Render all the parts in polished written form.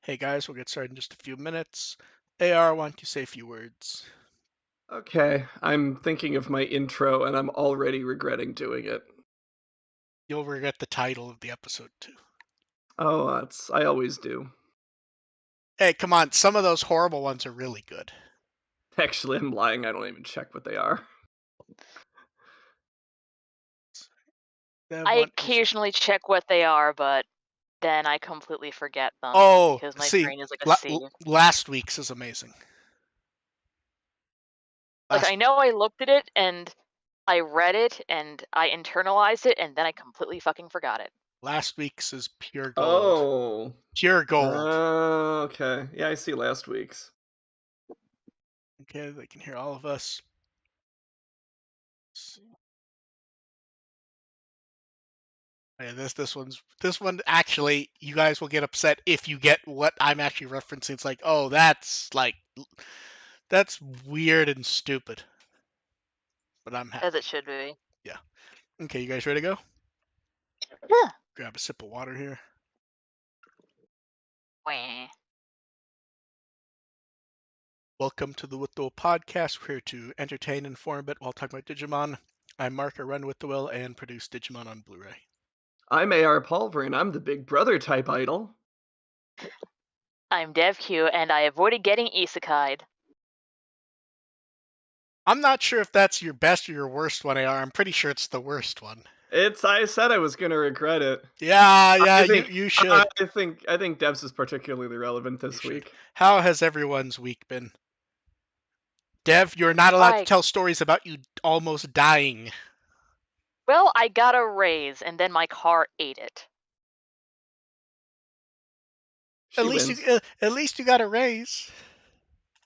Hey guys, we'll get started in just a few minutes. AR, why don't you say a few words? Okay, I'm thinking of my intro and I'm already regretting doing it. You'll regret the title of the episode too. Oh, I always do. Hey, come on, some of those horrible ones are really good. Actually, I'm lying. I don't even check what they are. I occasionally check what they are, but then I completely forget them because my see, brain is like a sieve. last week's is amazing. Like I know I looked at it and I read it and I internalized it and then I completely fucking forgot it. Last week's is pure gold. Oh. Pure gold. Okay. Yeah, I see last week's. Okay, they can hear all of us. Yeah, this one actually, you guys will get upset if you get what I'm actually referencing. It's like, oh, that's weird and stupid. But I'm happy. As it should be. Yeah. Okay, you guys ready to go? Yeah. Grab a sip of water here. Wah. Welcome to the With the Will podcast. We're here to entertain and inform a bit while talking about Digimon. I'm Mark, I run With the Will and produce Digimon on Blu-ray. I'm AR Pulver and I'm the big brother type idol. I'm DevQ and I avoided getting isekai'd. I'm not sure if that's your best or your worst one, AR. I'm pretty sure it's the worst one. I said I was gonna regret it. Yeah, you should. I think Dev's is particularly relevant this week. How has everyone's week been? Dev, you're not allowed to tell stories about you almost dying. Well, I got a raise and then my car ate it. At least you got a raise.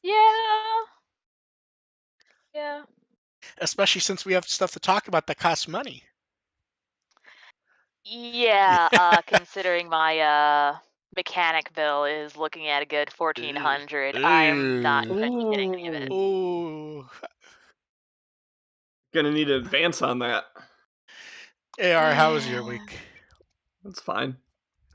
Yeah. Yeah. Especially since we have stuff to talk about that costs money. Yeah, considering my mechanic bill is looking at a good $1,400, I'm not going to be getting any of it. Ooh. Gonna need to advance on that. AR, how was your week? That's fine.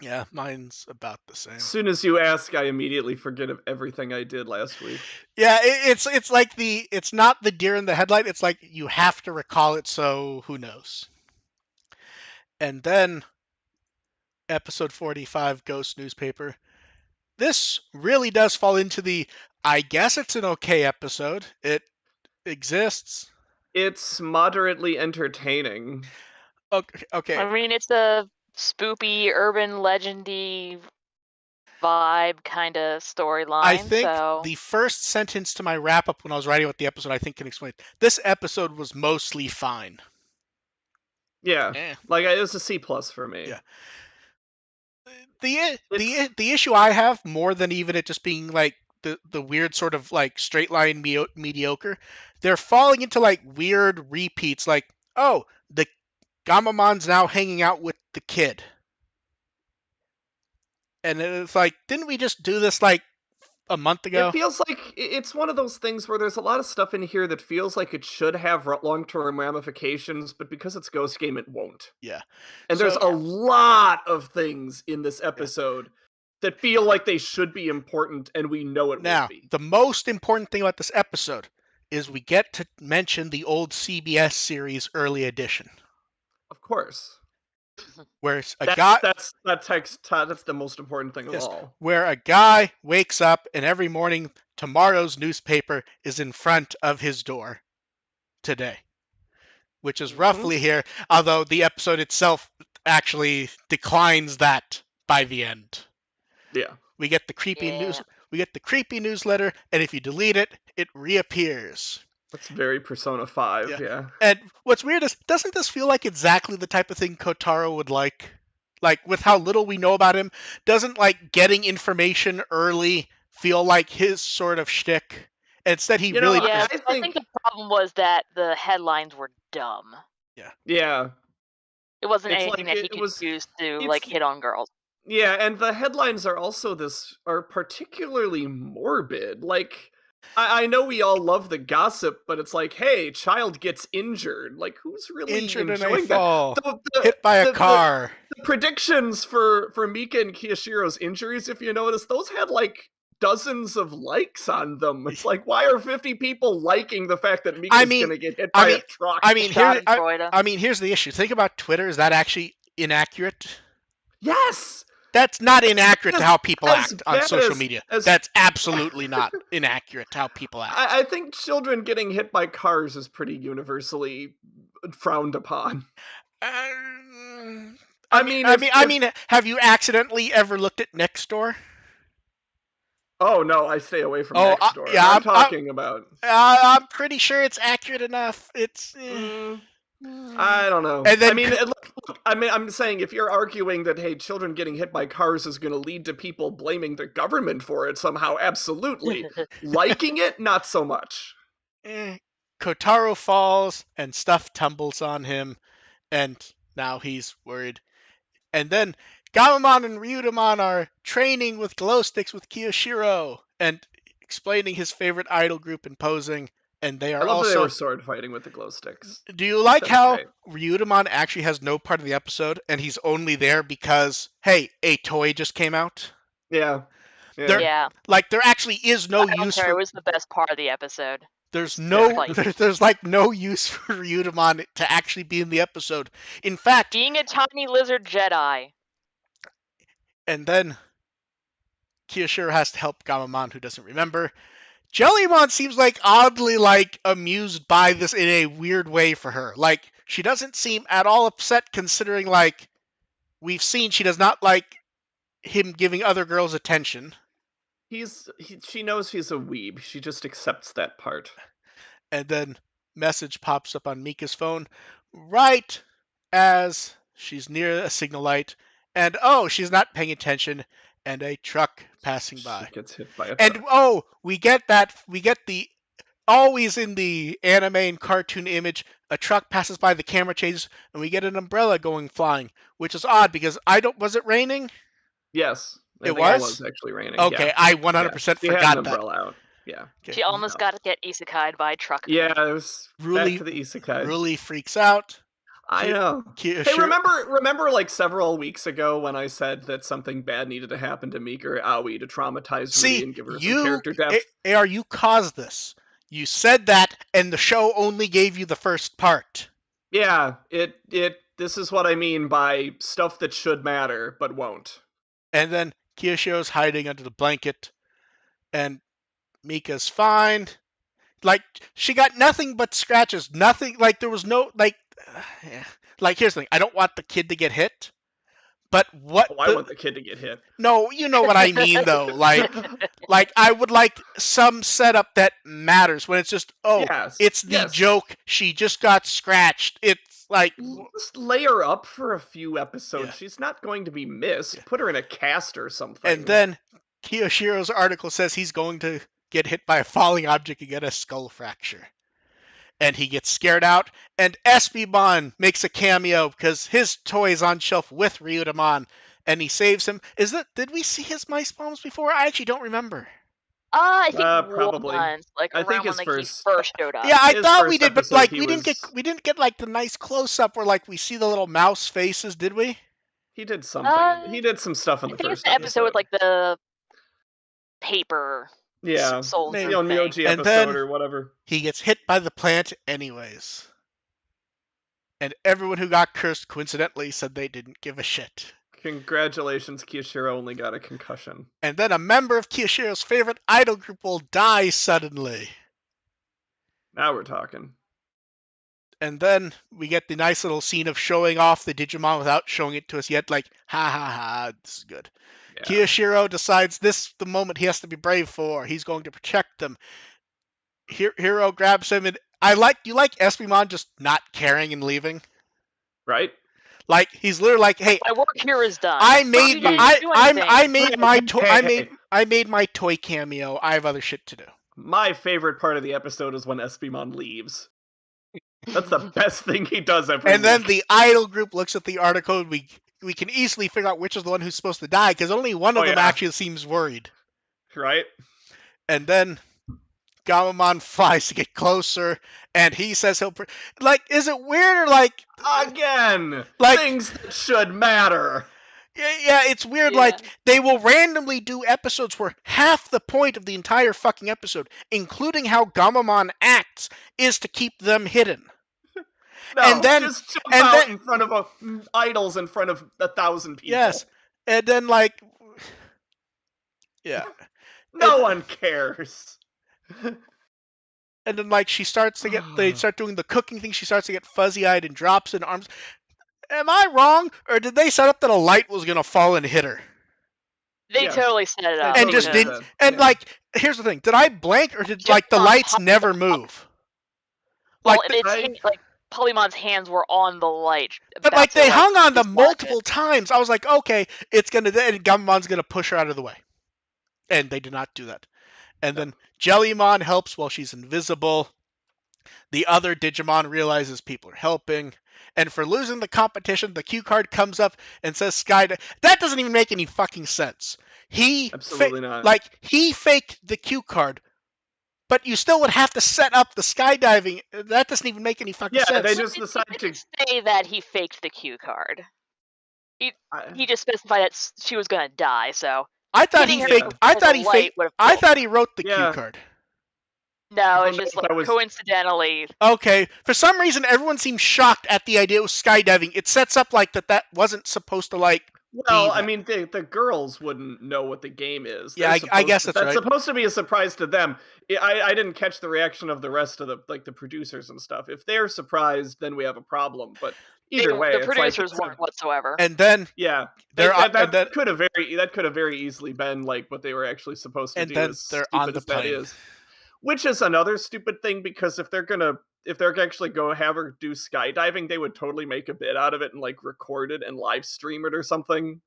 Yeah, mine's about the same. As soon as you ask, I immediately forget of everything I did last week. Yeah, it's like it's not the deer in the headlight. It's like you have to recall it, so who knows? And then episode 45, Ghost Newspaper. This really does fall into the, I guess it's an okay episode. It exists. It's moderately entertaining. Okay. I mean, it's a spoopy, urban legendy vibe kind of storyline. I think the first sentence to my wrap-up when I was writing about the episode, I think can explain it. This episode was mostly fine. Yeah, like it was a C+ for me. Yeah. The issue I have, more than even it just being like the weird sort of like straight line mediocre, they're falling into like weird repeats. Like, oh, the Gamamon's now hanging out with the kid, and it's like, didn't we just do this like a month ago? It feels like it's one of those things where there's a lot of stuff in here that feels like it should have long-term ramifications, but because it's Ghost Game, it won't. Yeah. And there's a lot of things in this episode that feel like they should be important, and we know it won't be. The most important thing about this episode is we get to mention the old CBS series Early Edition. Of course. Where that's the most important thing of all. Where a guy wakes up and every morning tomorrow's newspaper is in front of his door today, which is roughly here, although the episode itself actually declines that by the end. Yeah. We get the creepy news. We get the creepy newsletter, and if you delete it, it reappears. That's very Persona 5, yeah. And what's weird is, doesn't this feel like exactly the type of thing Kotaro would like? Like, with how little we know about him, doesn't, like, getting information early feel like his sort of shtick? Instead, he really... Yeah, I think the problem was that the headlines were dumb. Yeah. Yeah. It wasn't anything that he could use to, like, hit on girls. Yeah, and the headlines are also particularly morbid. Like, I know we all love the gossip, but it's like, hey, child gets injured. Like, who's really Injured in a enjoying that? fall. The Hit by a car. the predictions for Mika and Kiyoshiro's injuries, if you notice, those had like dozens of likes on them. It's like, why are 50 people liking the fact that Mika's gonna get hit by a truck? Here's the issue. Think about Twitter. Is that actually inaccurate? Yes! That's not inaccurate to how people act on social as- media. as- That's absolutely not inaccurate to how people act. I think children getting hit by cars is pretty universally frowned upon. I mean, have you accidentally ever looked at Nextdoor? Oh no, I stay away from Nextdoor. Yeah, I'm talking about. I'm pretty sure it's accurate enough. It's. I don't know. And then, I mean, look, I'm saying if you're arguing that hey, children getting hit by cars is going to lead to people blaming the government for it somehow, absolutely. Liking it, not so much. Kotaro falls and stuff tumbles on him, and now he's worried. And then Gamamon and Ryudomon are training with glow sticks with Kiyoshiro and explaining his favorite idol group and posing. And they are I love also that they were sword fighting with the glow sticks. Do you like how great. Ryudomon actually has no part of the episode and he's only there because hey, a toy just came out? Yeah. Like there actually is no use for it was the best part of the episode. There's like no use for Ryudomon to actually be in the episode. In fact, being a tiny lizard Jedi. And then Kiyoshiro has to help Gamamon, who doesn't remember. Jellymon seems like oddly like amused by this in a weird way for her. Like she doesn't seem at all upset considering like we've seen she does not like him giving other girls attention. She knows he's a weeb. She just accepts that part. And then message pops up on Mika's phone right as she's near a signal light, and she's not paying attention, and a truck passing by. She gets hit by a truck. And we get the always in the anime and cartoon image, a truck passes by, the camera changes, and we get an umbrella going flying, which is odd because was it raining? Yes. It was actually raining. Okay, yeah. I 100% She forgot had an that. umbrella out. Yeah. Okay. She almost got to get isekai'd by a truck. Yeah, it was really, back to the isekai. Really freaks out. I know. Hey, remember like several weeks ago when I said that something bad needed to happen to Mika or Aoi to traumatize Rui and give her some character depth? You caused this. You said that, and the show only gave you the first part. Yeah, this is what I mean by stuff that should matter, but won't. And then Kiyoshiro's hiding under the blanket, and Mika's fine. Like, she got nothing but scratches. Nothing, like, there was no, like, like, here's the thing. I don't want the kid to get hit, but what... I want the kid to get hit. No, you know what I mean, though. Like I would like some setup that matters when it's just, it's the joke. She just got scratched. It's like... Just lay her up for a few episodes. Yeah. She's not going to be missed. Yeah. Put her in a cast or something. And then Kiyoshiro's article says he's going to get hit by a falling object and get a skull fracture. And he gets scared out, and Espimon makes a cameo because his toy is on shelf with Ryudomon, and he saves him. Did we see his mice bombs before? I actually don't remember. I think probably once, like I around think when he first showed up. Yeah, I thought we did, but like we didn't get like the nice close up where like we see the little mouse faces, did we? He did something. He did some stuff in the first episode with like the paper. Yeah, maybe on the OG episode or whatever. He gets hit by the plant anyways. And everyone who got cursed coincidentally said they didn't give a shit. Congratulations, Kiyoshiro only got a concussion. And then a member of Kiyoshiro's favorite idol group will die suddenly. Now we're talking. And then we get the nice little scene of showing off the Digimon without showing it to us yet. Like, ha ha ha, this is good. Yeah. Kiyoshiro decides this the moment he has to be brave for. He's going to protect them. Hiro grabs him, and you like Espimon just not caring and leaving, right? Like he's literally like, "Hey, my work here is done. I made my toy cameo. I have other shit to do." My favorite part of the episode is when Espimon leaves. That's the best thing he does every And then week. the idol group looks at the article, and we can easily figure out which is the one who's supposed to die because only one of them actually seems worried. Right. And then Gamamon flies to get closer, and he says he'll... is it weird or Again! Things that should matter! Yeah, it's weird. Yeah. They will randomly do episodes where half the point of the entire fucking episode, including how Gamamon acts, is to keep them hidden. No, and then, just jump out in front of idols in front of 1,000 people. Yes, and then yeah. No one cares. And then she starts to get, they start doing the cooking thing. She starts to get fuzzy-eyed and drops in arms. Am I wrong, or did they set up that a light was gonna fall and hit her? They totally set it up. And just didn't. And here's the thing: did I blank, or did the lights never move? Well, Polymon's hands were on the light. But they hung on them multiple times. I was like, okay, it's gonna, and Gamamon's gonna push her out of the way, and they did not do that. And then Jellymon helps while she's invisible. The other Digimon realizes people are helping. And for losing the competition, the cue card comes up and says Skydive. That doesn't even make any fucking sense. Absolutely not. He faked the cue card, but you still would have to set up the skydiving. That doesn't even make any fucking sense. Yeah, they just decided to say that he faked the cue card. He just specified that she was gonna die. So I thought he faked. I thought he wrote the cue card. No, it's just coincidentally. Okay, for some reason, everyone seems shocked at the idea of skydiving. It sets up that wasn't supposed to Well, I mean, the girls wouldn't know what the game is. Yeah, I guess that's right. That's supposed to be a surprise to them. I didn't catch the reaction of the rest of the producers and stuff. If they're surprised, then we have a problem. But either way, the producers weren't whatsoever. And then that could have very easily been what they were actually supposed to do. And then they're on the plane. Which is another stupid thing, because if they're actually have her do skydiving, they would totally make a bit out of it and record it and live stream it or something.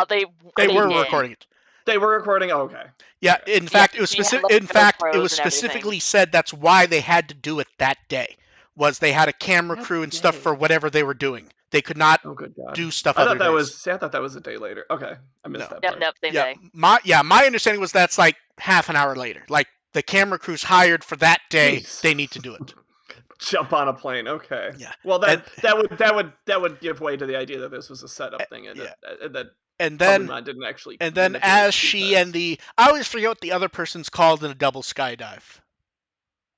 They were recording it. They were recording. Oh, okay. Yeah. In fact, it was specifically said that's why they had to do it that day. Was they had a camera crew and stuff for whatever they were doing. They could not do stuff. I thought that was a day later. Okay, I missed that part. Nope, same day. My understanding was that's half an hour later. The camera crew's hired for that day. Jeez. They need to do it. Jump on a plane. Okay. Yeah. Well, that would give way to the idea that this was a setup thing, and then didn't actually. And then as she and I always forget what the other person's called in a double skydive.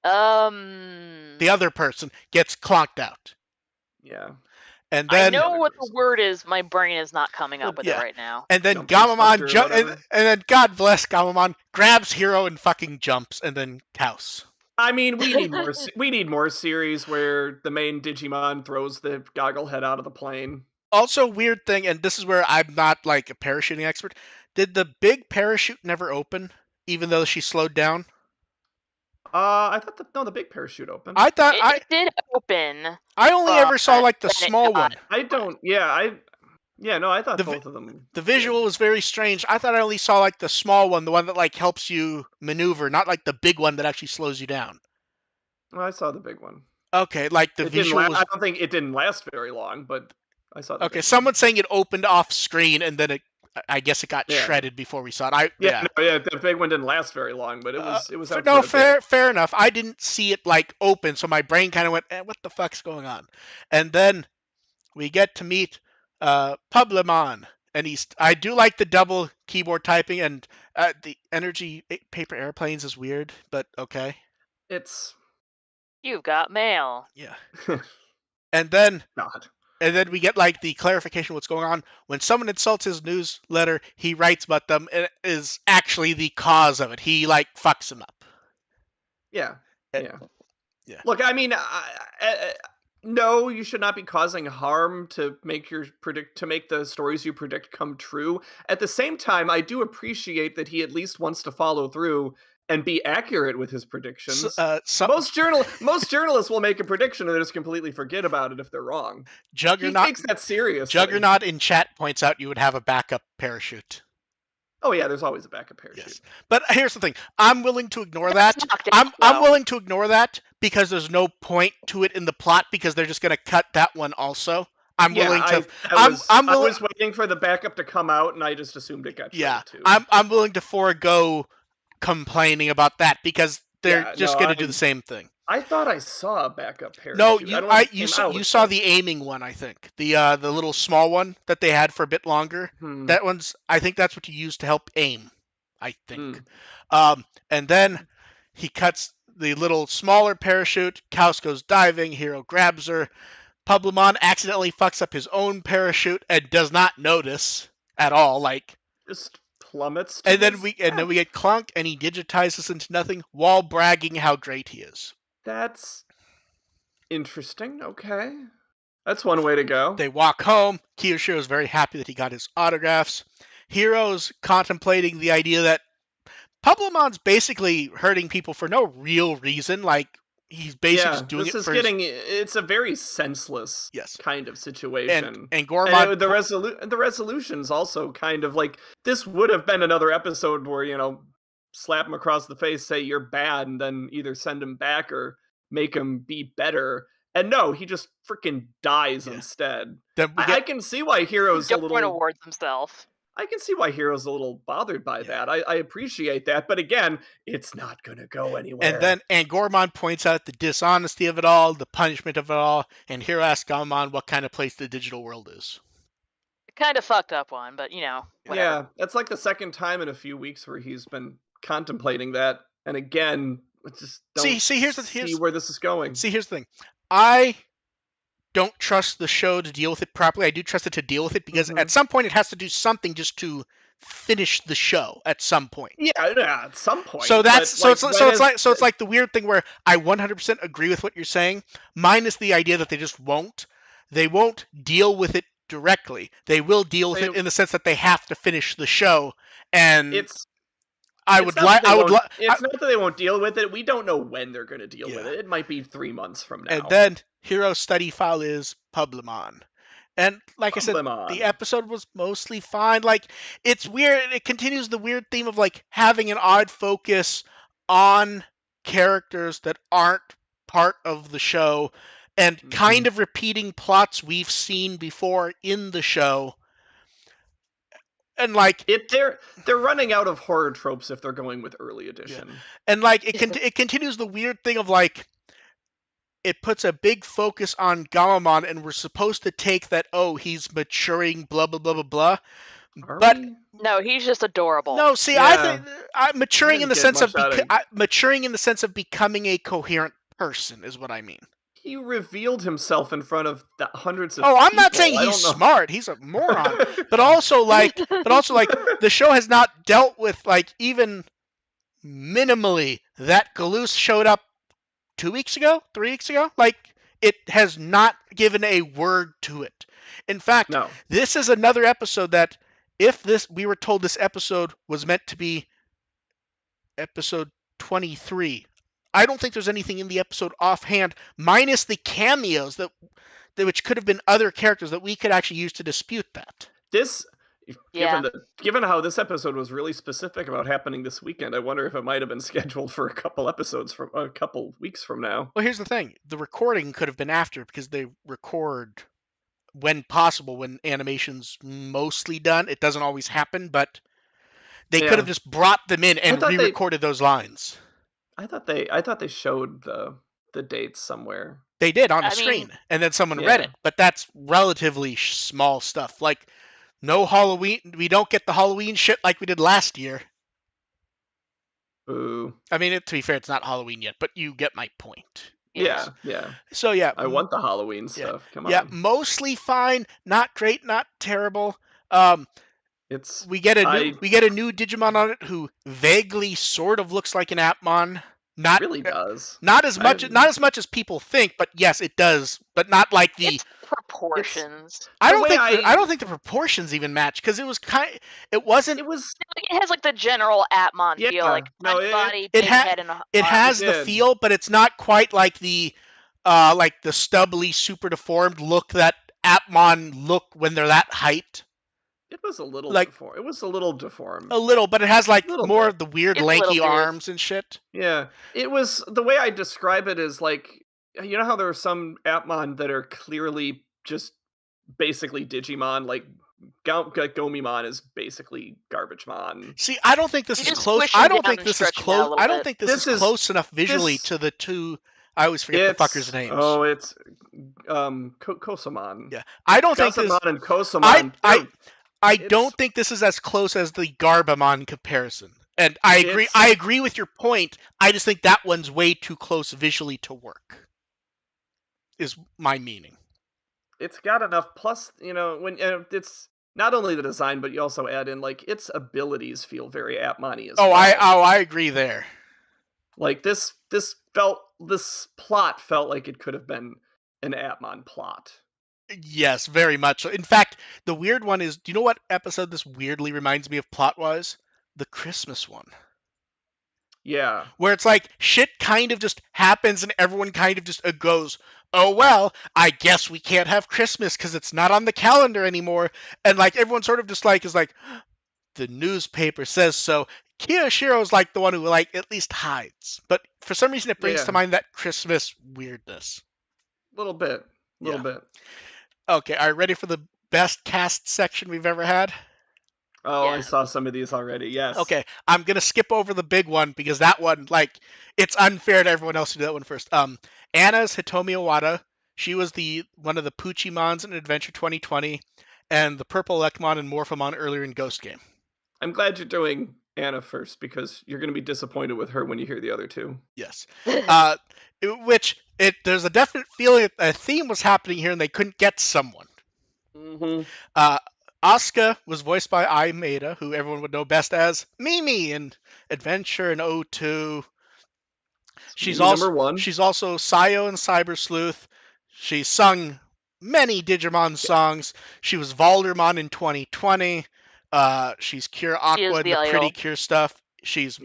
The other person gets clonked out. Yeah. And then I know what the word is. My brain is not coming up with it right now. And then Gamamon and then God bless Gamamon grabs Hiro and fucking jumps, and then house. I mean, we need more. We need more series where the main Digimon throws the goggle head out of the plane. Also, weird thing, and this is where I'm not a parachuting expert. Did the big parachute never open, even though she slowed down? I thought the big parachute opened. I thought it did open. I only ever saw the small one. I don't. No, I thought both of them. The visual was very strange. I thought I only saw the small one, the one that helps you maneuver, not the big one that actually slows you down. Well, I saw the big one. Okay, the visual. I don't think it didn't last very long, but I saw. Okay, someone's saying it opened off screen and then I guess it got shredded before we saw it. The big one didn't last very long, but it was. No, fair enough. I didn't see it open, so my brain kind of went, "What the fuck's going on?" And then we get to meet Pablemon, and I do like the double keyboard typing, and the energy paper airplanes is weird, but okay. You've got mail. Yeah. And then. God. And then we get the clarification of what's going on. When someone insults his newsletter, he writes about them and is actually the cause of it. He fucks him up. Yeah. Look, I mean, no, you should not be causing harm to make the stories you predict come true. At the same time, I do appreciate that he at least wants to follow through and be accurate with his predictions. Most journalists will make a prediction and just completely forget about it if they're wrong. Juggernaut he takes that seriously. Juggernaut in chat points out you would have a backup parachute. Oh yeah, there's always a backup parachute. Yes. But here's the thing: I'm willing to ignore that. I'm willing to ignore that because there's no point to it in the plot because they're just going to cut that one also. I'm willing to. I was waiting for the backup to come out, and I just assumed it got shredded too. I'm willing to forego complaining about that because They're just going to do the same thing. I thought I saw a backup parachute. No, I don't know if it came out you with saw this. the aiming one, I think. The little small one that they had for a bit longer. That one's, I think that's what you use to help aim, I think. And then he cuts the little smaller parachute. Kaus goes diving. Hiro grabs her. Pubblemon accidentally fucks up his own parachute and does not notice at all. Like, just plummets. And then we get Clunk, and he digitizes into nothing while bragging how great he is. That's interesting. Okay, that's one way to go. They walk home. Kiyoshiro is very happy that he got his autographs. Hiro's contemplating the idea that Pubblemon's basically hurting people for no real reason. Like, he's basically just doing it for it's a very senseless kind of situation. And Gormon... And the resolution's also kind of like, this would have been another episode where, you know, slap him across the face, say you're bad, and then either send him back or make him be better. And no, he just freaking dies instead. I can see why Hiro's a little... awards himself. I can see why Hiro's a little bothered by that. I appreciate that, but again, it's not going to go anywhere. And Gormon points out the dishonesty of it all, the punishment of it all, and Hiro asks Gamamon what kind of place the digital world is. Kind of fucked up one, but, you know, whatever. Yeah, that's like the second time in a few weeks where he's been contemplating that, and again, just don't see where this is going. See, here's the thing. I don't trust the show to deal with it properly. I do trust it to deal with it because at some point it has to do something just to finish the show at some point. Yeah, at some point. So that's it's like the weird thing where I 100% agree with what you're saying, minus the idea that they won't deal with it directly. They will deal with it in the sense that they have to finish the show, and it's not that they won't deal with it. We don't know when they're going to deal with it. It might be 3 months from now. And then Hiro's study file is Pubblemon. And like I said, the episode was mostly fine. Like, it's weird. It continues the weird theme of, like, having an odd focus on characters that aren't part of the show and kind of repeating plots we've seen before in the show. And like they're running out of horror tropes if they're going with early edition. Yeah. And like it continues the weird thing of, like, it puts a big focus on Gamamon, and we're supposed to take that, oh, he's maturing, blah blah blah blah blah. But no, he's just adorable. No, see, I think maturing in the sense of maturing in the sense of becoming a coherent person is what I mean. He revealed himself in front of hundreds of people. I'm not saying he's smart. He's a moron. but also like the show has not dealt with, like, even minimally that Galoose showed up 2 weeks ago, 3 weeks ago. Like, it has not given a word to it. In fact, this is another episode that if we were told this episode was meant to be episode 23, I don't think there's anything in the episode offhand, minus the cameos which could have been other characters that we could actually use to dispute that. Given how this episode was really specific about happening this weekend, I wonder if it might have been scheduled for a couple weeks from now. Well, here's the thing: the recording could have been after, because they record when possible, when animation's mostly done. It doesn't always happen, but they could have just brought them in and re-recorded those lines. I thought they showed the dates somewhere. They did on the screen, and then someone read it. But that's relatively small stuff. Like, no Halloween. We don't get the Halloween shit like we did last year. Ooh. I mean, to be fair, it's not Halloween yet, but you get my point. Yeah. So yeah, I want the Halloween stuff. Come on. Yeah, mostly fine. Not great. Not terrible. We get a new Digimon on it who vaguely sort of looks like an Appmon. Not really does. Not as much as people think, but yes, it does. But not like the proportions. I don't think the proportions even match, because it was it has like the general Appmon feel, like body, big head, and it has the feel, but it's not quite like the stubbly, super deformed look that Appmon look when they're that height. It was a little deformed. It was a little deformed. A little, but it has like more of the weird lanky arms and shit. Yeah. It was, the way I describe it is like, you know how there are some Appmon that are clearly just basically Digimon. Like Gomimon is basically Garbagemon. See, I don't think this You're is just close. squishing I don't down think and this is stretching out a close. little I don't bit. think this is close enough visually to the two. I always forget the fuckers' names. Oh, it's Kosamon. Yeah, I don't think this. Gazamon and Kosamon. I don't think this is as close as the Garbamon comparison. And I agree. I agree with your point. I just think that one's way too close visually to work. Is my meaning. It's got enough. Plus, when it's not only the design, but you also add in like its abilities feel very Atmon-y as well. I agree there. Like this plot felt like it could have been an Atmon plot. Yes, very much so. In fact, the weird one is, do you know what episode this weirdly reminds me of plot-wise? The Christmas one. Yeah. Where it's like, shit kind of just happens and everyone kind of just goes, oh well, I guess we can't have Christmas because it's not on the calendar anymore. And like, everyone sort of just like, is like, the newspaper says so. Kiyoshiro's like the one who like at least hides. But for some reason it brings to mind that Christmas weirdness. Little bit. Okay, are you ready for the best cast section we've ever had? Oh, yeah. I saw some of these already, yes. Okay, I'm going to skip over the big one because that one, like, it's unfair to everyone else to do that one first. Anna's Hitomi Owada. She was one of the Puchimons in Adventure 2020 and the Purple Elecmon and Morphomon earlier in Ghost Game. I'm glad you're doing Anna first because you're going to be disappointed with her when you hear the other two. Yes. There's a definite feeling that a theme was happening here and they couldn't get someone. Mm-hmm. Asuka was voiced by Ai Maeda, who everyone would know best as Mimi in Adventure and O2. She's also number one. She's also Sayo in Cyber Sleuth. She's sung many Digimon songs. She was Valdermon in 2020. She's Cure Aqua in the Pretty Cure stuff. She's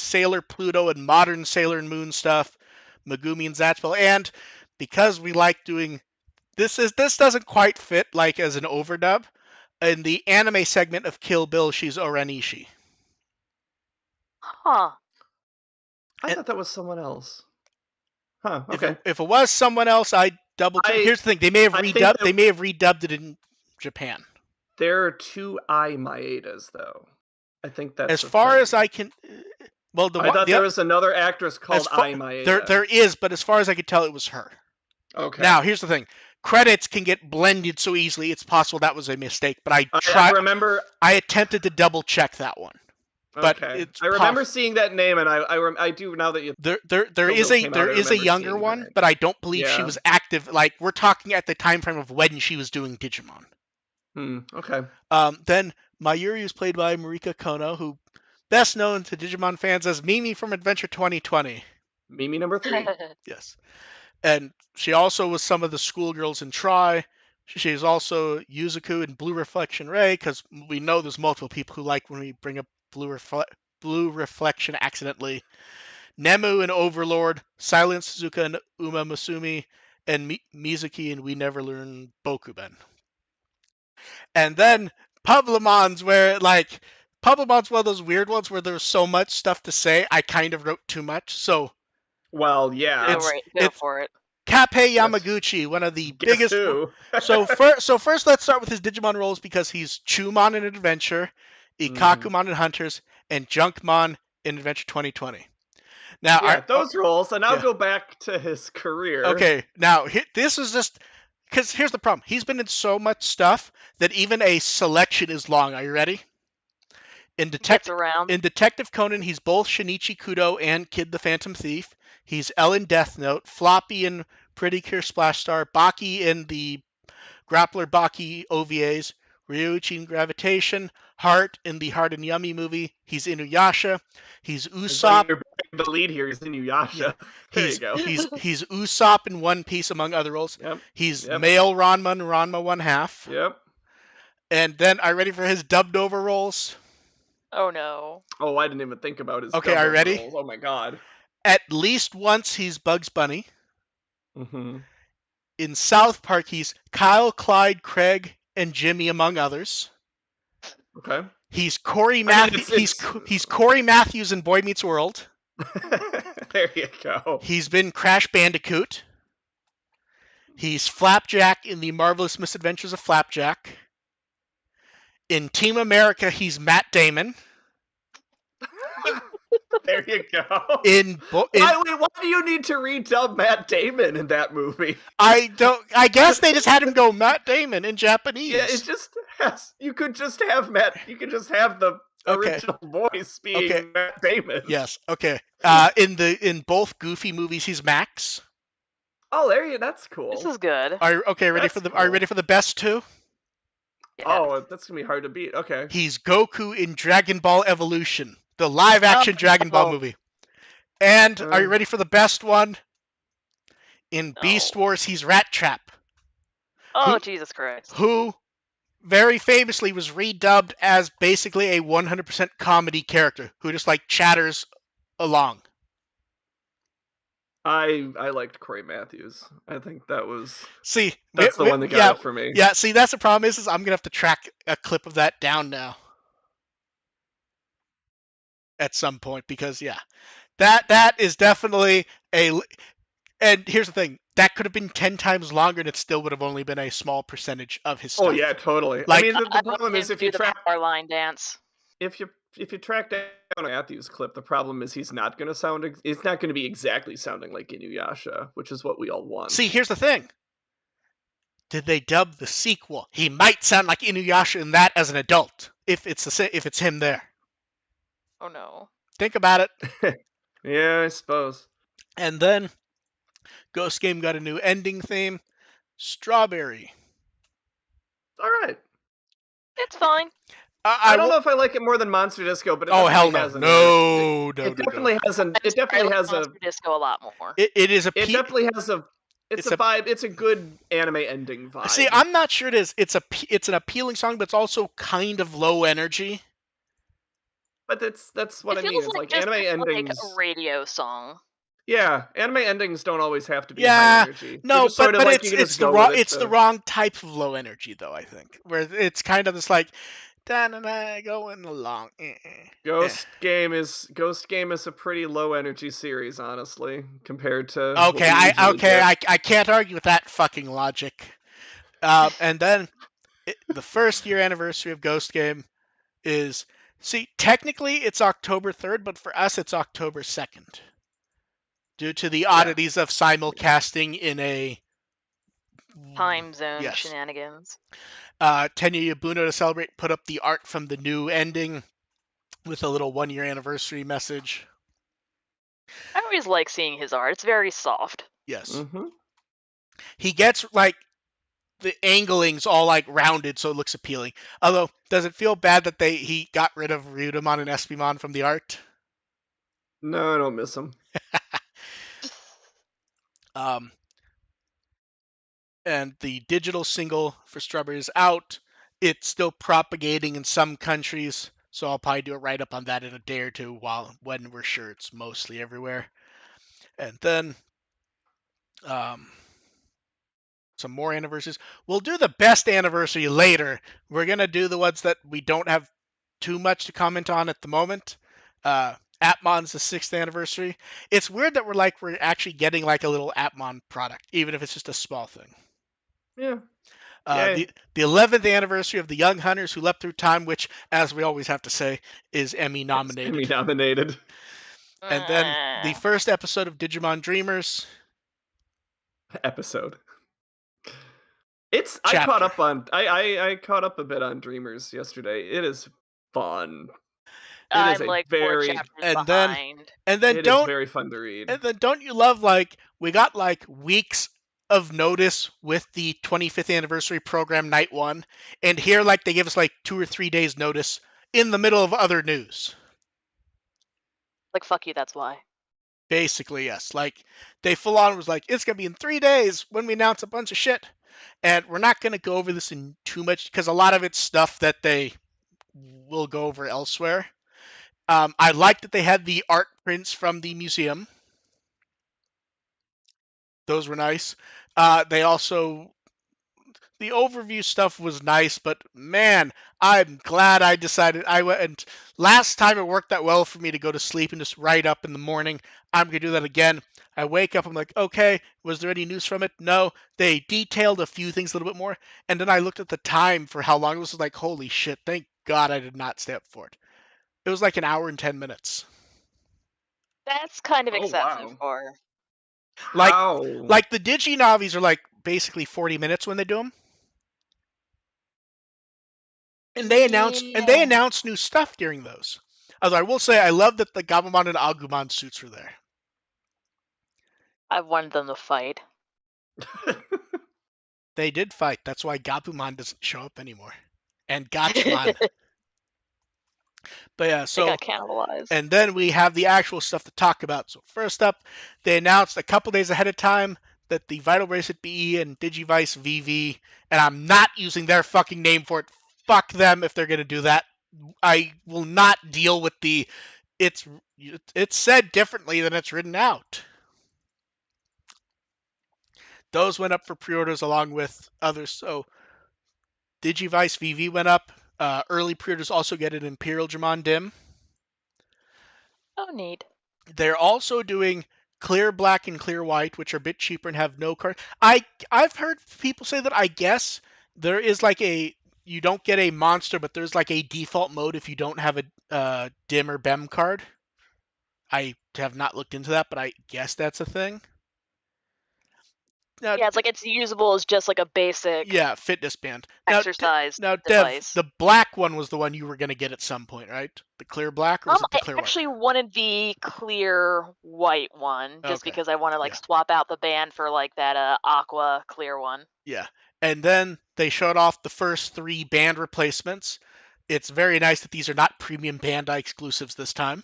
Sailor Pluto and Modern Sailor Moon stuff. Megumi and Zatchville. And because we like doing this doesn't quite fit like as an overdub. In the anime segment of Kill Bill, she's Oranishi. Huh. I thought that was someone else. Huh. Okay. If it was someone else, I double check. Here's the thing: they may have redubbed. They may have redubbed it in Japan. There are two Ai Maedas, though. I think that's as far as I can. Well, I thought there was another actress called Ai Maeda. There is, but as far as I could tell, it was her. Okay. Now, here's the thing: credits can get blended so easily. It's possible that was a mistake, but I attempted to double check that one. But I remember seeing that name, and I do now that you. There is a younger one, but I don't believe she was active. Like we're talking at the time frame of when she was doing Digimon. Okay. Then Mayuri is played by Marika Kono, who best known to Digimon fans as Mimi from Adventure 2020. Mimi number 3. Yes. And she also was some of the schoolgirls in Try. She's also Yuzuku in Blue Reflection Ray, because we know there's multiple people who like when we bring up Blue Reflection accidentally. Nemu in Overlord, Silent Suzuka and Uma Masumi, and Mizuki in We Never Learn Bokuben. And then Publemon's where, like, Publemon's one of those weird ones where there's so much stuff to say, I kind of wrote too much, so... Well, yeah. Go for it. Kappei Yamaguchi, one of the biggest... So first let's start with his Digimon roles, because he's Chumon in Adventure, Ikakumon in Hunters, and Junkmon in Adventure 2020. Now, those roles, and I'll go back to his career. Okay, now, this is just... Because here's the problem. He's been in so much stuff that even a selection is long. Are you ready? In Detective Conan, he's both Shinichi Kudo and Kid the Phantom Thief. He's L in Death Note, Floppy in Pretty Cure Splash Star, Baki in the Grappler Baki OVAs, Ryuichi in Gravitation, Heart in the Heart and Yummy movie. He's Inuyasha. He's Usopp. The lead here is Inuyasha. Yeah. There you go. He's Usopp in One Piece, among other roles. Yep. He's male Ranma and Ranma 1/2. Yep. And then, are you ready for his dubbed over roles? Oh no. Oh, I didn't even think about his Okay, are you ready? Roles. Oh my god. At least once he's Bugs Bunny. Mm-hmm. In South Park, he's Kyle, Clyde, Craig, and Jimmy, among others. Okay. He's Corey Matthews. He's Corey Matthews in Boy Meets World. There you go. He's been Crash Bandicoot. He's Flapjack in The Marvelous Misadventures of Flapjack. In Team America, he's Matt Damon. There you go. Why do you need to redub Matt Damon in that movie? I guess they just had him go Matt Damon in Japanese. Yeah, it just has. You could just have the original voice being Matt Damon. Yes. Okay. In both Goofy movies, he's Max. Oh, that's cool. This is good. Are you ready for the best two? Yes. Oh, that's gonna be hard to beat. Okay. He's Goku in Dragon Ball Evolution, the live-action Dragon Ball movie. And are you ready for the best one? In Beast Wars, he's Rat Trap. Oh, Jesus Christ. Who very famously was redubbed as basically a 100% comedy character who just like chatters along. I liked Corey Matthews. I think that's the one that got it for me. Yeah, see, that's the problem is I'm gonna have to track a clip of that down now at some point because that is definitely a. And here's the thing: that could have been 10 times longer, and it still would have only been a small percentage of his stuff. Oh yeah, totally. Like, I mean, the problem is if you track our line dance. If you track down a Matthews clip, the problem is he's not going to be exactly sounding like Inuyasha, which is what we all want. See, here's the thing. Did they dub the sequel? He might sound like Inuyasha in that as an adult, if it's him there. Oh no. Think about it. Yeah, I suppose. And then Ghost Game got a new ending theme, Strawberry. All right. It's fine. I don't know if I like it more than Monster Disco, but it definitely has Monster Disco a lot more. It definitely has a vibe. It's a good anime ending vibe. See, I'm not sure it is. It's an appealing song, but it's also kind of low energy. But that's what I mean. It's like anime endings, like a radio song. Yeah, anime endings don't always have to be high energy. No, but it's the wrong type of low energy, though. I think where it's kind of this like. Going along. Ghost Game is a pretty low energy series, honestly, compared to. I can't argue with that fucking logic. And then the first year anniversary of Ghost Game is technically it's October 3rd, but for us it's October 2nd, due to the oddities of simulcasting in a time zone shenanigans. Tenya Yabuno to celebrate put up the art from the new ending with a little 1-year anniversary message. I always like seeing his art. It's very soft. Yes. Mm-hmm. He gets like the angling's all like rounded so it looks appealing. Although, does it feel bad that he got rid of Ryudamon and Espimon from the art? No, I don't miss him. And the digital single for Strawberry is out. It's still propagating in some countries, so I'll probably do a write-up on that in a day or two when we're sure it's mostly everywhere. And then some more anniversaries. We'll do the best anniversary later. We're going to do the ones that we don't have too much to comment on at the moment. Atmon's the 6th anniversary. It's weird that we're actually getting like a little Atmon product, even if it's just a small thing. Yeah. The 11th anniversary of the Young Hunters Who Leapt Through Time, which, as we always have to say, is Emmy nominated. Emmy nominated. And then the first episode of Digimon Dreamers. Episode. I caught up a bit on Dreamers yesterday. It is fun. I'm like 4 chapters behind. It is very fun to read. And then don't you love we got weeks of notice with the 25th anniversary program night 1, and here they give us 2 or 3 days notice in the middle of other news. Fuck you, that's why. Basically, yes. They full on was it's gonna be in 3 days when we announce a bunch of shit. And we're not gonna go over this in too much because a lot of it's stuff that they will go over elsewhere. I like that they had the art prints from the museum. Those were nice. They also the overview stuff was nice, but man, I'm glad I decided I went. And last time it worked that well for me to go to sleep and just write up in the morning. I'm gonna do that again. I wake up, I'm like, okay, was there any news from it? No. They detailed a few things a little bit more, and then I looked at the time for how long it was. Like, holy shit! Thank God I did not stay up for it. It was like an hour and 10 minutes. That's kind of Oh, excessive wow. for. Like the Digi-Navis are like basically 40 minutes when they do them. And they announced new stuff during those. Although I will say I love that the Gabumon and Agumon suits were there. I wanted them to fight. They did fight. That's why Gabumon doesn't show up anymore. And Gachmon. But yeah, They got cannibalized. And then we have the actual stuff to talk about. So first up, they announced a couple days ahead of time that the Vital Bracelet BE and Digivice VV, and I'm not using their fucking name for it. Fuck them if they're gonna do that. I will not deal with the. It's said differently than it's written out. Those went up for pre-orders along with others. So Digivice VV went up. Early pre-orders also get an Imperial Digimon Dim. Oh, neat. They're also doing clear black and clear white, which are a bit cheaper and have no card. I've heard people say that I guess there is like you don't get a monster, but there's like a default mode if you don't have a Dim or Bem card. I have not looked into that, but I guess that's a thing. Now, yeah, it's like it's usable as just like a basic fitness band. Exercise device. Dev, the black one was the one you were going to get at some point, right? The clear black, or was it the clear white? I actually wanted the clear white one, just because I want to swap out the band for like that aqua clear one. Yeah, and then they showed off the first 3 band replacements. It's very nice that these are not premium Bandai exclusives this time.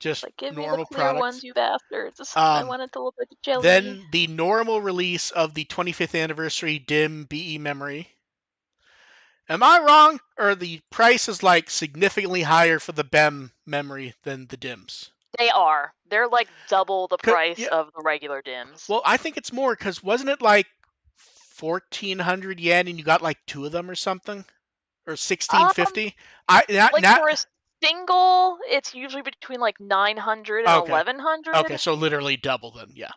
Just like, give normal me the clear products. Ones, you bastards. I want it to look like a jelly. Then the normal release of the 25th anniversary Dim BE memory. Am I wrong, or the price is like significantly higher for the BEM memory than the Dims? They are. They're like double the price of the regular Dims. Well, I think it's more, because wasn't it like 1,400 yen and you got like 2 of them or something? Or 1,650? For a single, it's usually between like 900 and 1,100. Okay, so literally double then, yeah.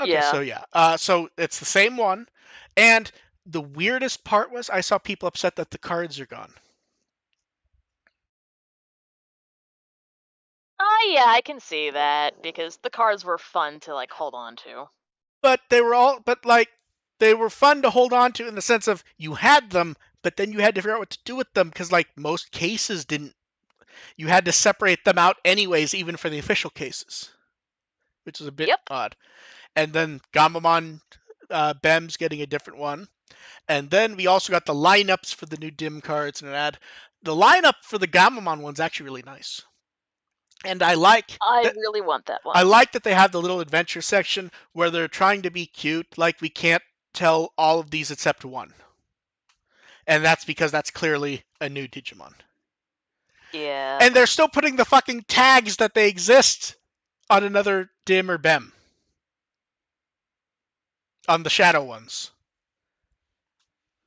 Okay, so so it's the same one. And the weirdest part was I saw people upset that the cards are gone. Yeah, I can see that, because the cards were fun to like hold on to. But they were fun to hold on to in the sense of you had them, but then you had to figure out what to do with them, because like most cases didn't. You had to separate them out anyways, even for the official cases, which is a bit odd. And then Gamamon Bem's getting a different one. And then we also got the lineups for the new Dim cards and an ad. The lineup for the Gamamon one's actually really nice. And I really want that one. I like that they have the little adventure section where they're trying to be cute. Like, we can't tell all of these except one. And that's because that's clearly a new Digimon. Yeah. And they're still putting the fucking tags that they exist on another Dim or Bem. On the shadow ones.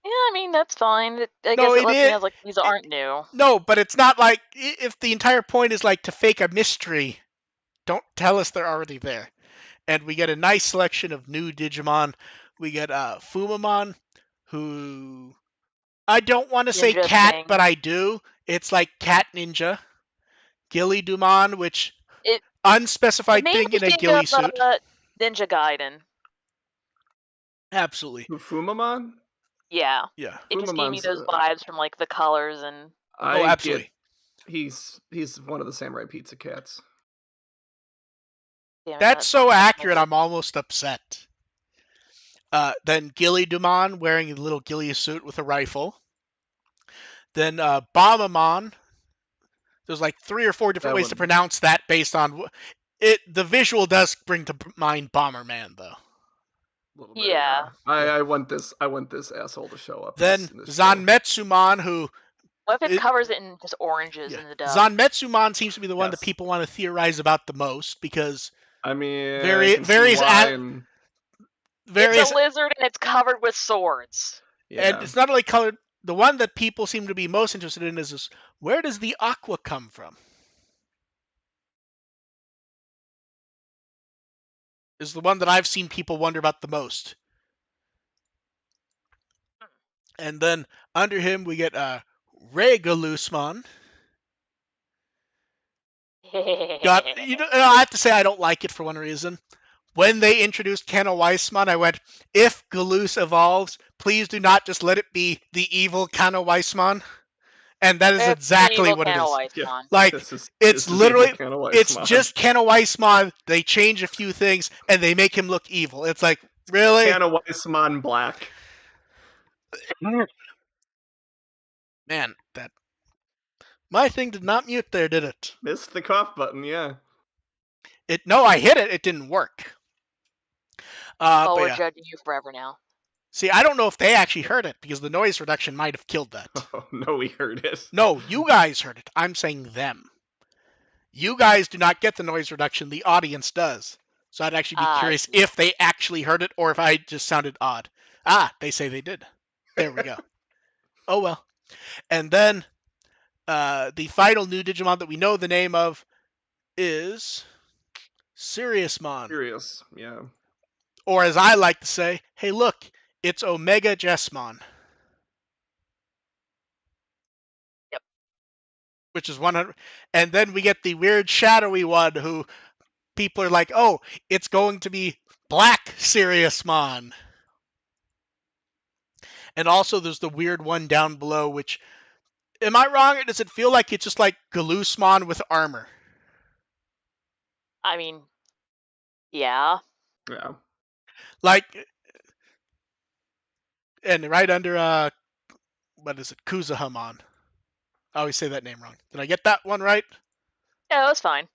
Yeah, I mean, that's fine. I guess it lets me know like these aren't new. No, but it's not like, if the entire point is like to fake a mystery, don't tell us they're already there. And we get a nice selection of new Digimon. We get Fumamon, who I don't want to say cat, but I do. It's like cat ninja. Gilly-Dumon, which unspecified thing in a ghillie suit. Ninja Gaiden. Absolutely. Fumamon? Yeah. Yeah. It just gave me those vibes from like the colors and. Absolutely. He's one of the Samurai Pizza Cats. That's so accurate, I'm almost upset. Then Gilly-Dumon wearing a little ghillie suit with a rifle. Then Bombamon. There's like 3 or 4 different ways to pronounce that based on it. The visual does bring to mind Bomberman, though. Bit, yeah. I want this asshole to show up. Then Zanmetsumon, who. What if it covers it in just oranges in the dub? Zanmetsumon seems to be the one that people want to theorize about the most, because I mean, various It's a lizard and it's covered with swords. Yeah. And it's not only colored. The one that people seem to be most interested in is this, where does the aqua come from? Is the one that I've seen people wonder about the most. And then under him we get Regalusmon. I have to say I don't like it for one reason. When they introduced Kanaweismon, I went, if Galus evolves, please do not just let it be the evil Kanaweismon. And that is exactly what it is. Yeah, like, it's literally, it's Weissmon. just Kanaweismon. They change a few things, and they make him look evil. It's like, really? Kanaweismon Black. Man, that... My thing did not mute there, did it? Missed the cough button, yeah. No, I hit it. It didn't work. We're judging you forever now. See, I don't know if they actually heard it, because the noise reduction might have killed that. Oh, no, we heard it. No, you guys heard it. I'm saying them. You guys do not get the noise reduction. The audience does. So I'd actually be curious if they actually heard it, or if I just sounded odd. They say they did. There we go. Oh, well. And then the final new Digimon that we know the name of is Siriusmon. Sirius, yeah. Or as I like to say, hey, look, it's Omega Jessmon. Yep. Which is 100. And then we get the weird shadowy one who people are like, oh, it's going to be Black Siriusmon. And also there's the weird one down below, which, am I wrong, or does it feel like it's just like Galusmon with armor? I mean, yeah. Yeah. Like, and right under, what is it, Kuzahamon. I always say that name wrong. Did I get that one right? Yeah, that was fine.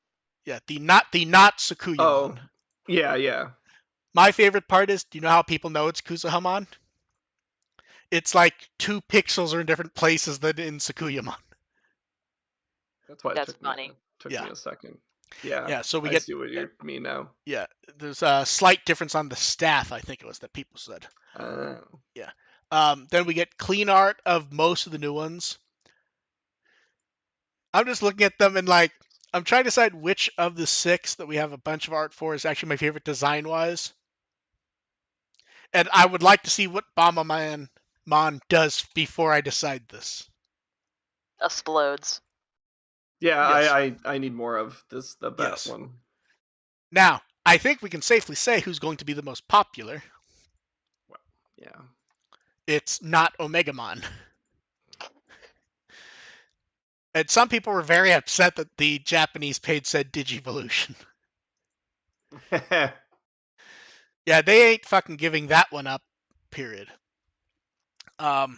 Yeah, the not Sakuyamon. Oh, yeah. My favorite part is, do you know how people know it's Kuzahamon? It's like 2 pixels are in different places than in Sakuyamon. That's why That's funny. Took me a second. Yeah, so I see what you mean now. Yeah, there's a slight difference on the staff, I think it was, that people said. Yeah. Then we get clean art of most of the new ones. I'm just looking at them and like, I'm trying to decide which of the 6 that we have a bunch of art for is actually my favorite design-wise. And I would like to see what Bomberman does before I decide this. Explodes. Yeah, yes. I need more of that one. Now, I think we can safely say who's going to be the most popular. Well, yeah. It's not Omegamon. And some people were very upset that the Japanese page said Digivolution. Yeah, they ain't fucking giving that one up, period. And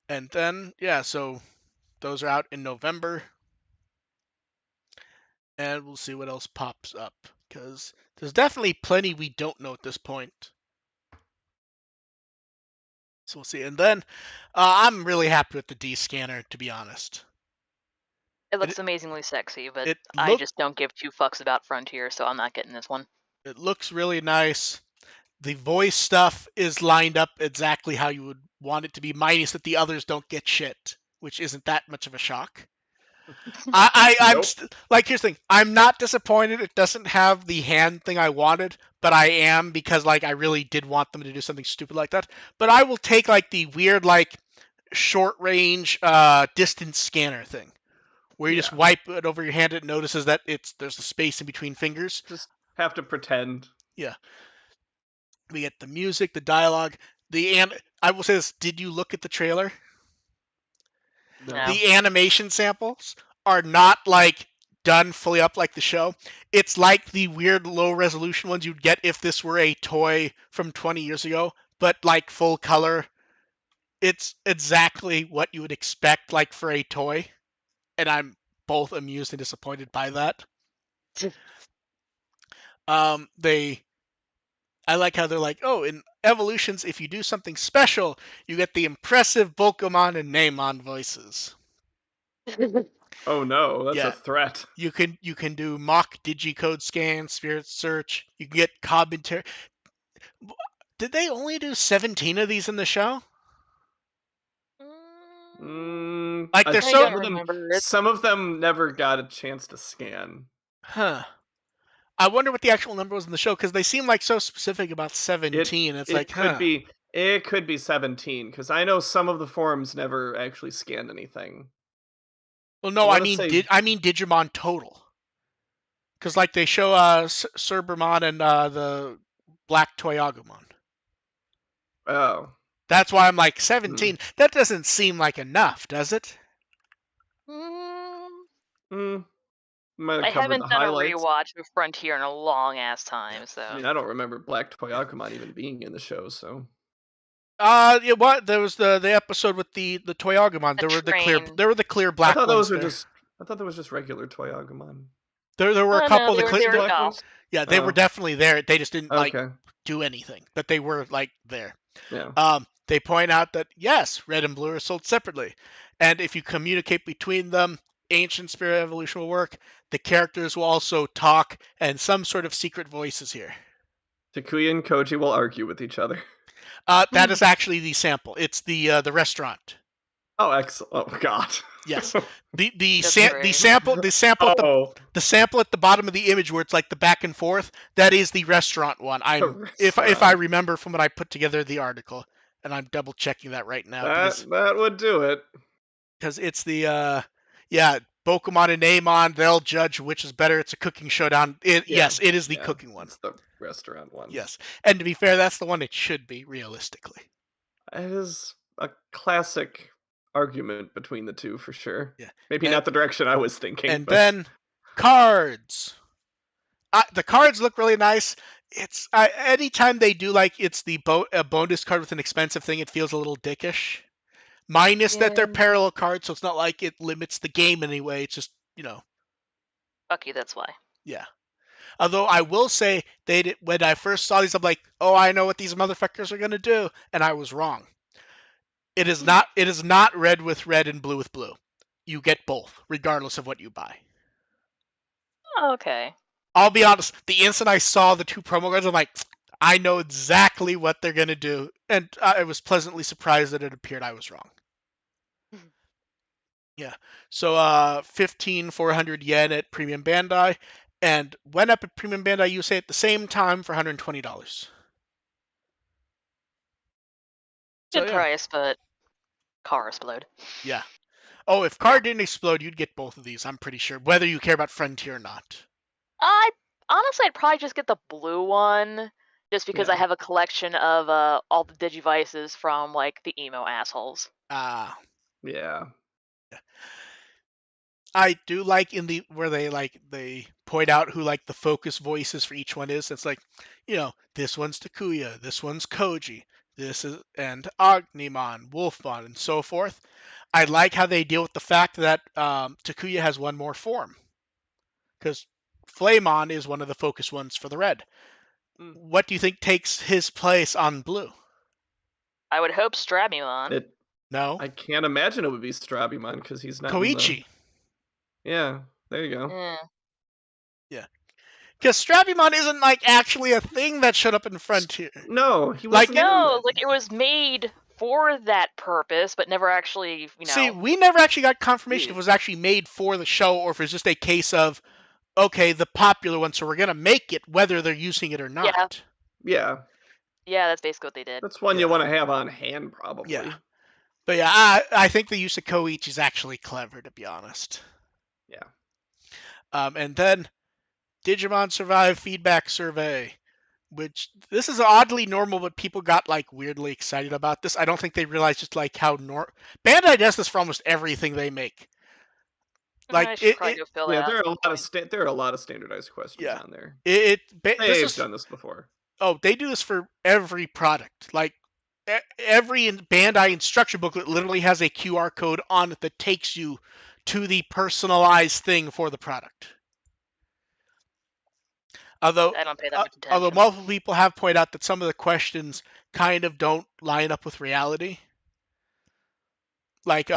then, so those are out in November. And we'll see what else pops up, because there's definitely plenty we don't know at this point. So we'll see. And then I'm really happy with the D-Scanner, to be honest. It looks amazingly sexy, but I just don't give 2 fucks about Frontier, so I'm not getting this one. It looks really nice. The voice stuff is lined up exactly how you would want it to be, minus that the others don't get shit, which isn't that much of a shock. I'm like, here's the thing. I'm not disappointed it doesn't have the hand thing I wanted, but I am, because like I really did want them to do something stupid like that. But I will take like the weird like short range distance scanner thing, where you just wipe it over your hand and it notices that there's a space in between fingers. Just have to pretend. Yeah. We get the music, the dialogue, I will say this, did you look at the trailer? No. The animation samples are not like done fully up like the show. It's like the weird low resolution ones you'd get if this were a toy from 20 years ago, but like full color. It's exactly what you would expect like for a toy, and I'm both amused and disappointed by that. I like how they're like, oh, in Evolutions, if you do something special, you get the impressive Volcomon and Neymon voices. Oh no, that's a threat. You can do mock digicode scan, spirit search. You can get commentary. Did they only do 17 of these in the show? Like, I there's I so... don't remember. Some of them never got a chance to scan. Huh. I wonder what the actual number was in the show, because they seem like so specific about 17. It could be 17, because I know some of the forums never actually scanned anything. Well, no, I mean Digimon total. Because, like, they show Cerbermon and the Black Toyagumon. Oh. That's why I'm like, 17? That doesn't seem like enough, does it? Might I have covered haven't the done highlights. a rewatch of Frontier in a long ass time, so. I mean, I don't remember Black Toyagumon even being in the show, so. Yeah, what? There was the episode with the Toyagumon. The train. There were the clear black ones I thought that was just regular Toyagumon. There were a Oh, couple no, of the they were clear. docked. Yeah, they were definitely there. They just didn't like Okay. do anything, but they were like there. Yeah. They point out that yes, red and blue are sold separately, and if you communicate between them, ancient spirit evolution will work. The characters will also talk, and some sort of secret voices here. Takuya and Koji will argue with each other. That is actually the sample. It's the restaurant. Oh, excellent! Oh, God. Yes, the That's sample Oh. the sample at the bottom of the image where it's like the back and forth. That is the restaurant one. If I remember from what I put together the article, and I'm double checking that right now. That would do it. Because it's the Pokemon and Amon, they'll judge which is better. It's a cooking showdown. Yes, it is the cooking one. It's the restaurant one. Yes, and to be fair, that's the one it should be realistically. It is a classic argument between the two for sure. Yeah, maybe not the direction I was thinking. And then cards. The cards look really nice. It's anytime they do like it's a bonus card with an expensive thing, it feels a little dickish. Minus that they're parallel cards, so it's not like it limits the game anyway. It's just, Fuck you, that's why. Yeah. Although I will say, when I first saw these, I'm like, oh, I know what these motherfuckers are gonna do, and I was wrong. It is not red with red and blue with blue. You get both, regardless of what you buy. Okay. I'll be honest, the instant I saw the two promo cards, I'm like, I know exactly what they're gonna do, and I was pleasantly surprised that it appeared I was wrong. Yeah. So 15,400 yen at Premium Bandai, and went up at Premium Bandai USA at the same time for $120. Good price, but car explode. Yeah. Oh, if car didn't explode, you'd get both of these, I'm pretty sure, whether you care about Frontier or not. Honestly, I'd probably just get the blue one, just because I have a collection of all the Digivices from like the emo assholes. Yeah. I do like where they point out who like the focus voices for each one is. It's like, this one's Takuya, this one's Koji, and Ognimon, Wolfmon, and so forth. I like how they deal with the fact that Takuya has one more form, because Flamon is one of the focus ones for the red. What do you think takes his place on blue? I would hope Strabimon. No, I can't imagine it would be Strabimon because he's not Koichi. Yeah, there you go. Yeah. Because Strabimon isn't like actually a thing that showed up in Frontier. No, he wasn't. It was made for that purpose, but never actually, See, we never actually got confirmation if it was actually made for the show or if it's just a case of, okay, the popular one, so we're gonna make it whether they're using it or not. Yeah. Yeah, that's basically what they did. That's one you want to have on hand, probably. Yeah. But yeah, I think the use of Koichi is actually clever, to be honest. Yeah. And then Digimon Survive feedback survey, which this is oddly normal, but people got like weirdly excited about this. I don't think they realized just like how Bandai does this for almost everything they make. Like there are a lot of standardized questions on there. They've done this before. Oh, they do this for every product. Like every Bandai instruction booklet literally has a QR code on it that takes you to the personalized thing for the product. Although, I don't pay that much attention. Although multiple people have pointed out that some of the questions kind of don't line up with reality. Like,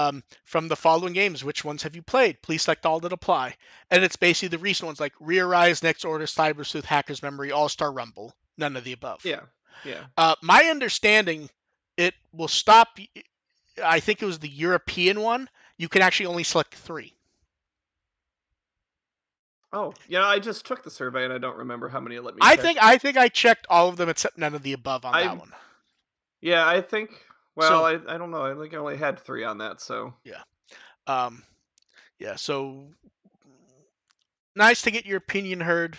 from the following games, which ones have you played? Please select all that apply. And it's basically the recent ones like Rear Rise, Next Order, Cyber Sleuth, Hacker's Memory, All-Star Rumble. None of the above. Yeah. Yeah. My understanding, it will stop. I think it was the European one. You can actually only select 3. Oh, yeah, I just took the survey and I don't remember how many it let me I pick. think I checked all of them except none of the above on that one. Yeah, I think. Well, So, I don't know. I think I only had 3 on that. So yeah. Yeah. So nice to get your opinion heard,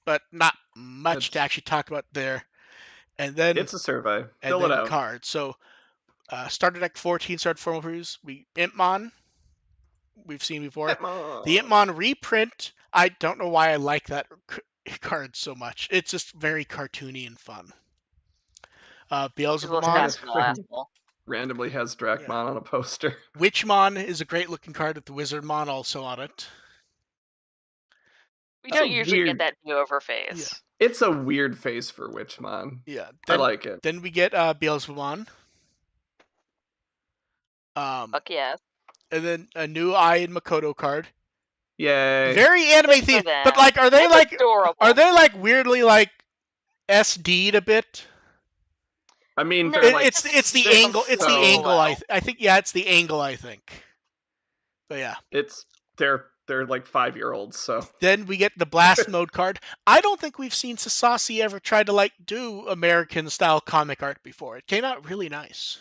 but not much to actually talk about there. And then it's a survey. Fill it out. cards. So starter deck 14 started formal previews. Impmon, we've seen before. The Impmon reprint, I don't know why I like that card so much. It's just very cartoony and fun. Beelzebumon randomly has Dracmon on a poster. Witchmon is a great looking card with the Wizardmon also on it. We don't usually get that do-over face. Yeah. It's a weird face for Witchmon. Yeah, I like it. Then we get Beelzebumon. Fuck yes. And then a new Ai and Makoto card. Yay! Very anime themed, but like, are they weirdly like SD'd a bit? I mean, it's the angle. It's the angle. I think it's the angle. I think. But yeah, they're like 5-year-olds. So then we get the blast mode card. I don't think we've seen Sasasi ever try to like do American style comic art before. It came out really nice,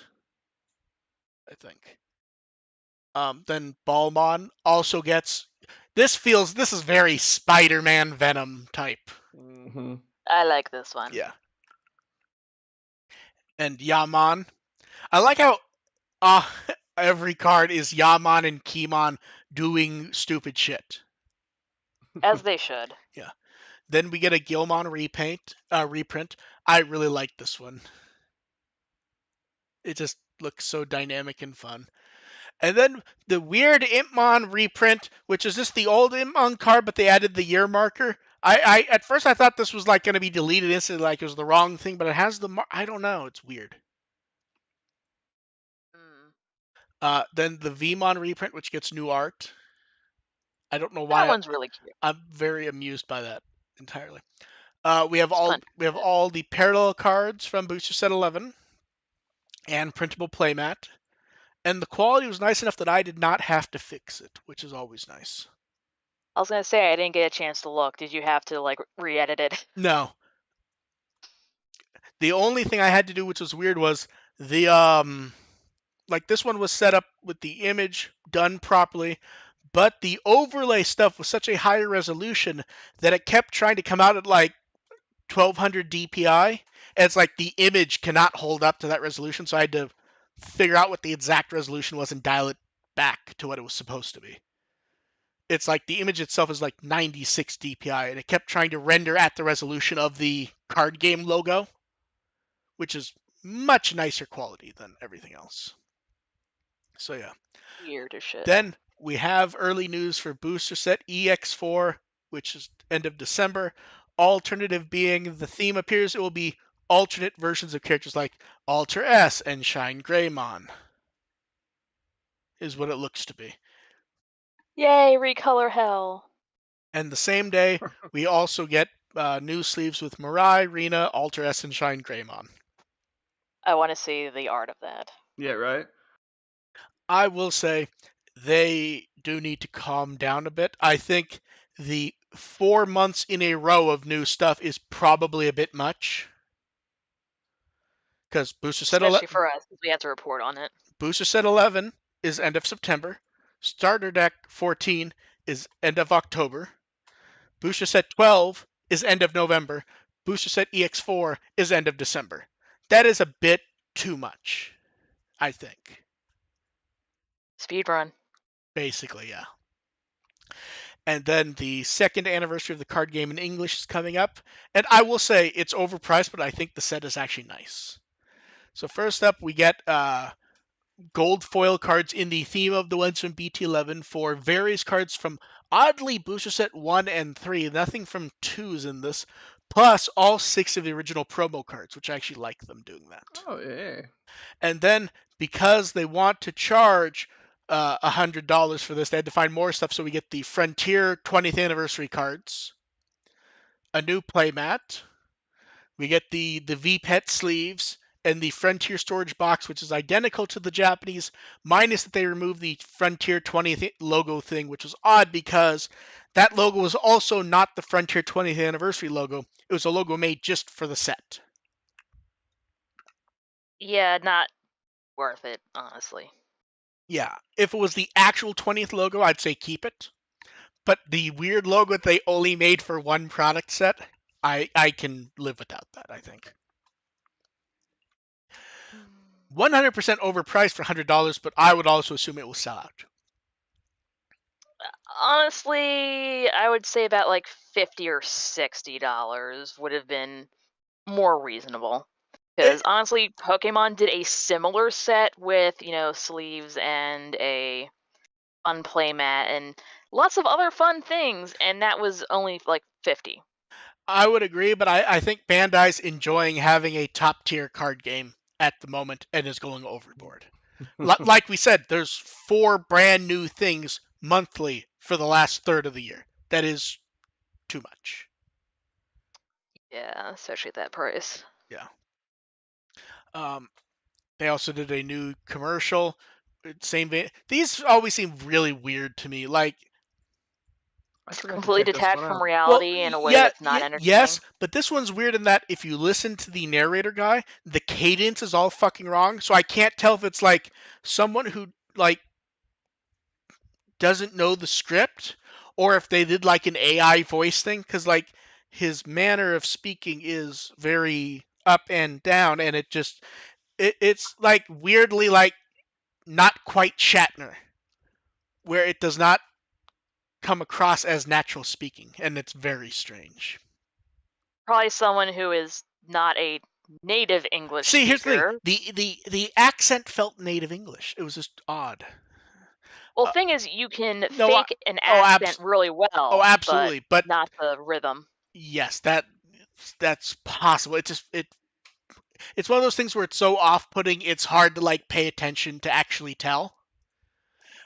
I think. Then Balmon also gets. This is very Spider-Man Venom type. Mm-hmm. I like this one. Yeah. And Yaman. I like how every card is Yaman and Kimon doing stupid shit. As they should. Yeah. Then we get a Gilmon reprint. I really like this one. It just looks so dynamic and fun. And then the weird Impmon reprint, which is just the old Impmon card, but they added the year marker. I at first I thought this was like going to be deleted instantly, like it was the wrong thing, but it has the I don't know. It's weird. Then the Vmon reprint, which gets new art. I don't know why. That one's really cute. I'm very amused by that entirely. We have all the parallel cards from Booster Set 11 and printable playmat. And the quality was nice enough that I did not have to fix it, which is always nice. I was gonna say I didn't get a chance to look. Did you have to like re-edit it? No. The only thing I had to do, which was weird, was the like this one was set up with the image done properly, but the overlay stuff was such a higher resolution that it kept trying to come out at like 1200 DPI. And it's like the image cannot hold up to that resolution, so I had to figure out what the exact resolution was and dial it back to what it was supposed to be. It's like the image itself is like 96 DPI, and it kept trying to render at the resolution of the card game logo, which is much nicer quality than everything else. So yeah. Weird as shit. Then we have early news for Booster Set EX4, which is end of December. Alternative being the theme appears it will be alternate versions of characters like Alter S and Shine Greymon. Is what it looks to be. Yay, recolor hell. And the same day, we also get new sleeves with Mirai, Rina, Alter S, and Shine Greymon. I want to see the art of that. Yeah, right? I will say they do need to calm down a bit. I think the 4 months in a row of new stuff is probably a bit much. Because Booster Set 11... Especially for us, because we have to report on it. Booster Set 11 is end of September. Starter Deck 14 is end of October. Booster Set 12 is end of November. Booster Set EX4 is end of December. That is a bit too much, I think. Speedrun. Basically, yeah. And then the second anniversary of the card game in English is coming up. And I will say it's overpriced, but I think the set is actually nice. So first up, we get gold foil cards in the theme of the ones from BT11 for various cards from, oddly, Booster Set 1 and 3. Nothing from 2s in this. Plus all 6 of the original promo cards, which I actually like them doing that. Oh, yeah. And then, because they want to charge $100 for this, they had to find more stuff, so we get the Frontier 20th Anniversary cards, a new playmat, We get the V-Pet sleeves and the Frontier storage box, which is identical to the Japanese, minus that they removed the Frontier 20th logo thing, which was odd because that logo was also not the Frontier 20th anniversary logo. It was a logo made just for the set. Yeah, not worth it, honestly. Yeah, if it was the actual 20th logo, I'd say keep it. But the weird logo that they only made for one product set, I can live without that, I think. 100% overpriced for $100, but I would also assume it will sell out. Honestly, I would say about like $50 or $60 would have been more reasonable. Because honestly, Pokemon did a similar set with, sleeves and a fun playmat and lots of other fun things, and that was only like 50. I would agree, but I think Bandai's enjoying having a top tier card game at the moment and is going overboard. Like we said, there's 4 brand new things monthly for the last third of the year. That is too much. Yeah, especially at that price. Yeah. They also did a new commercial. Same vein. These always seem really weird to me. Like, it's completely detached from reality in a way yeah, that's not entertaining. Yes, but this one's weird in that if you listen to the narrator guy, the cadence is all fucking wrong. So I can't tell if it's like someone who like doesn't know the script or if they did like an AI voice thing, because like his manner of speaking is very up and down, and it's like weirdly like not quite Shatner, where it does not come across as natural speaking, and it's very strange. Probably someone who is not a native English speaker. Here's the thing. The accent felt native English. It was just odd. Well, the thing is, you can fake an accent really well. Oh, absolutely, but not the rhythm. Yes, that's possible. It's one of those things where it's so off-putting, it's hard to like pay attention to actually tell.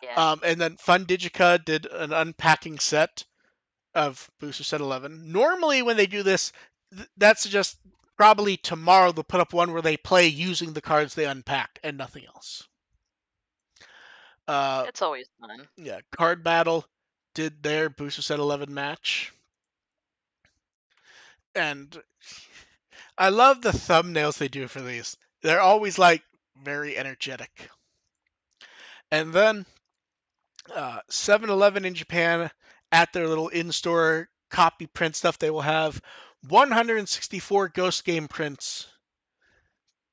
Yeah. And then Fun Digica did an unpacking set of Booster Set 11. Normally, when they do this, that's just probably tomorrow they'll put up one where they play using the cards they unpacked and nothing else. It's always fun. Yeah, Card Battle did their Booster Set 11 match. And I love the thumbnails they do for these. They're always like very energetic. And then 7-Eleven in Japan, at their little in-store copy print stuff, they will have 164 Ghost Game prints.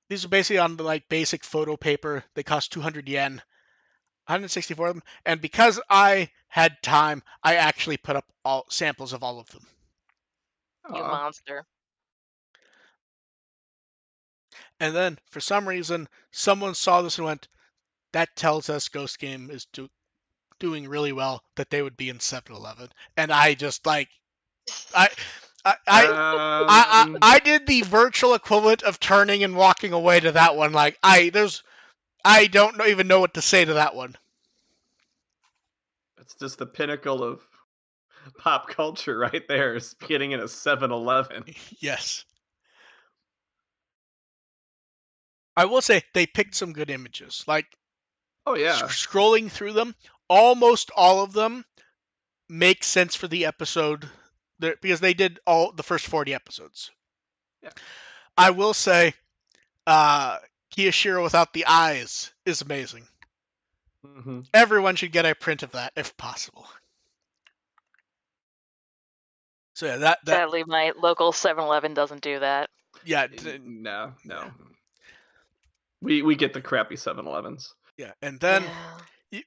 These are basically on the like basic photo paper. They cost 200 yen. 164 of them. And because I had time, I actually put up all samples of all of them. You monster. And then, for some reason, someone saw this and went, that tells us Ghost Game is doing really well, that they would be in 7-Eleven. And I just like, I did the virtual equivalent of turning and walking away to that one. Like, I don't even know what to say to that one. It's just the pinnacle of pop culture right there, is getting in a 7-Eleven. Yes. I will say they picked some good images. Like, oh yeah, scrolling through them, almost all of them make sense for the episode because they did all the first 40 episodes. Yeah. I will say, Kiyashiro without the eyes is amazing. Mm-hmm. Everyone should get a print of that if possible. So yeah, that sadly my local 7-Eleven doesn't do that. Yeah, no. We get the crappy 7-Elevens. Yeah, and then do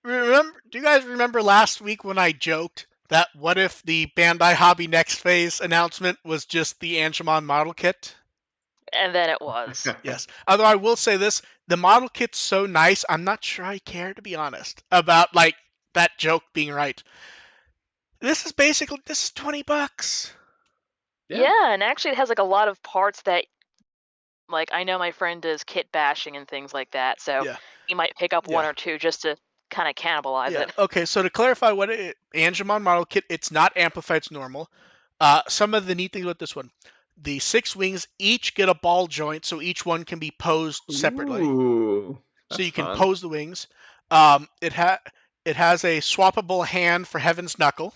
you guys remember last week when I joked that what if the Bandai Hobby Next Phase announcement was just the Angemon model kit? And then it was. Yes. Although I will say this, the model kit's so nice, I'm not sure I care, to be honest, about like that joke being right. This is $20. Yeah, and actually it has like a lot of parts that, like, I know my friend does kit bashing and things like that, so he might pick up one or two just to kind of cannibalize it. Okay, so to clarify what Angemon model kit, it's not amplified, it's normal. Some of the neat things about this one, The 6 wings each get a ball joint, so each one can be posed separately. Ooh, So that's you can fun. pose the wings. It has a swappable hand for Heaven's Knuckle.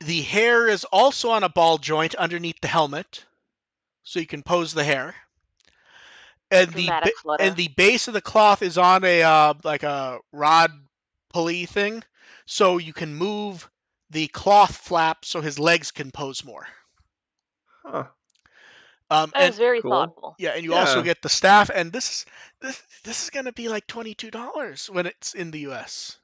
The hair is also on a ball joint underneath the helmet, so you can pose the hair. And Dramatic flutter. the base of the cloth is on a like a rod pulley thing, so you can move the cloth flap so his legs can pose more. Huh. That And is very Cool. thoughtful. yeah, and you also Yeah. get the staff, and this is gonna be like $22 when it's in the U.S.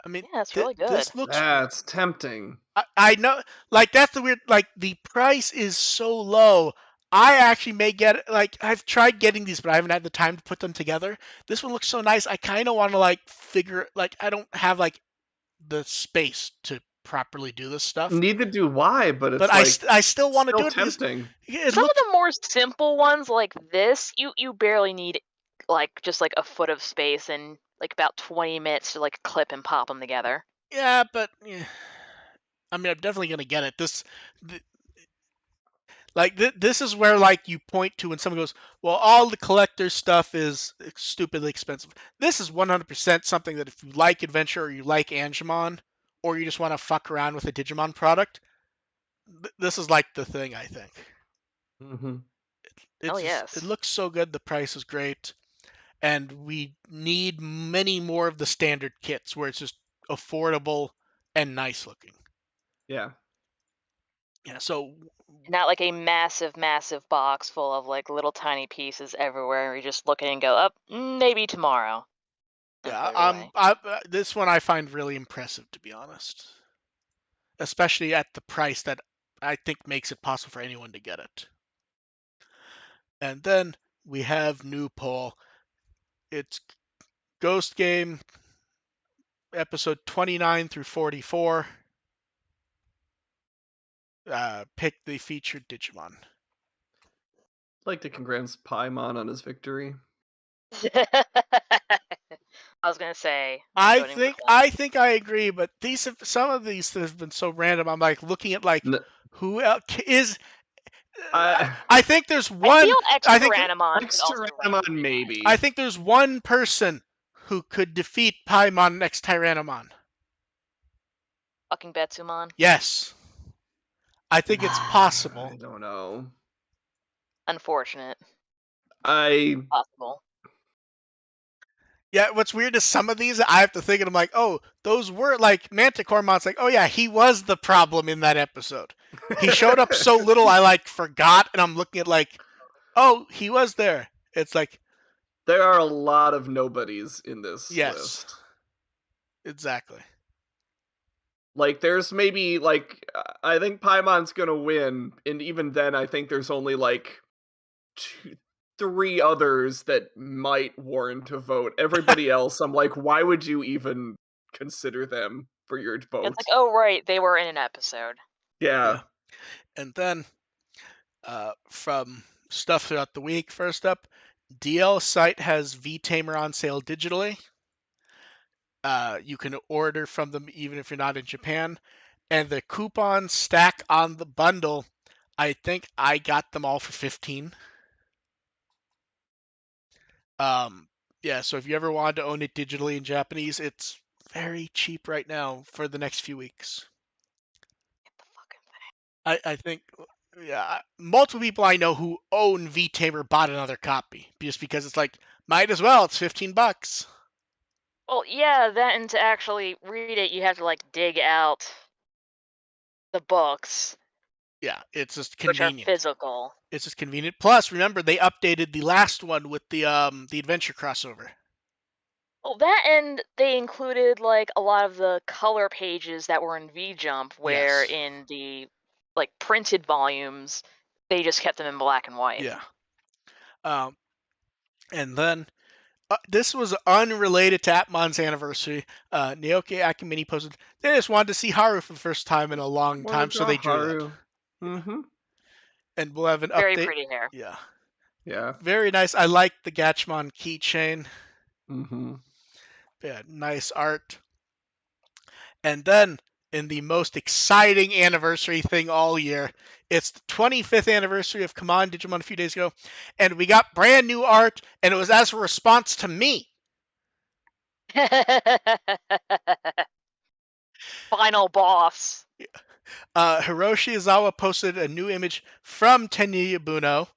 I mean, Yeah, it's really good. this looks. That's tempting. I know, like that's the weird. Like the price is so low. I actually may get it. Like I've tried getting these, but I haven't had the time to put them together. This one looks so nice. I kind of want to like figure. Like I don't have like the space to properly do this stuff, Neither do I, but but it's like I still want to still do it because tempting. it Some of looks. the more simple ones like this, you barely need like just like a foot of space and like about 20 minutes to like clip and pop them together. Yeah, but yeah. I mean, I'm definitely gonna get it. Th- this is where like you point to when someone goes, "Well, all the collector stuff is stupidly expensive." This is 100% something that if you like adventure or you like Angemon, or you just want to fuck around with a Digimon product, this is like the thing. I think Mm-hmm. Oh it yes. looks so good. The price is great, and we need many more of the standard kits where it's just affordable and nice looking. Yeah. Yeah. So Not like a massive, massive box full of like little tiny pieces everywhere. Where you just look at it and go, up, maybe tomorrow, and yeah, put it away. this one I find really impressive, to be honest, especially at the price that I think makes it possible for anyone to get it. And then we have new poll. It's Ghost Game episode 29 through 44. Pick the featured Digimon. I'd like to congrats Paimon on his victory. I was gonna say I'm voting for Cloud. I think I agree, but some of these have been so random. I'm like looking at like N- who else is. I I think there's I feel one. I extra think Ranamon could extra also rank Ranmon pretty high. I maybe. think there's one person who could defeat Paimon next Tyrannomon. Fucking Betsumon. Yes, I think it's I possible. don't know. Unfortunate. I Possible. Yeah, what's weird is some of these I have to think, and I'm like, oh, those were like Manticoremon's like, oh yeah, he was the problem in that episode. He showed up so little, I like forgot, and I'm looking at like, oh, he was there. It's like, there are a lot of nobodies in this yes, list. exactly. Like there's maybe like I think Paimon's gonna win, and even then I think there's only like two, three others that might warrant a vote. Everybody else, I'm like, why would you even consider them for your It's like, vote? oh right, they were in an episode. Yeah. Yeah, and then from stuff throughout the week, first up, DL site has V Tamer on sale digitally. You can order from them even if you're not in Japan. And the coupons stack on the bundle. I think I got them all for 15. Um, yeah, so if you ever wanted to own it digitally in Japanese, it's very cheap right now for the next few weeks. Get the fucking thing. I think, yeah, multiple people I know who own V Tamer bought another copy just because it's like, might as well, it's $15. Well, yeah, that and to actually read it, you have to like dig out the books, Yeah, it's just which are convenient. physical. It's just convenient. Plus, remember they updated the last one with the adventure crossover. Well, that and they included like a lot of the color pages that were in V Jump, where Yes. in the like printed volumes they just kept them in black and white. Yeah. Um, and then this was unrelated to Atmon's anniversary. Naoki Akimini posted they just wanted to see Haru for the first time in a long Want to time, so draw they drew that. Haru? Mm-hmm. And we'll have an Very update. pretty hair. Yeah. Yeah. Very nice. I like the Gatchmon keychain. Mm-hmm. Yeah, nice art. And then in the most exciting anniversary thing all year. It's the 25th anniversary of Come On Digimon a few days ago, and we got brand new art, and it was as a response to me. Final boss. Hiroshi Izawa posted a new image from Tenya Yabuno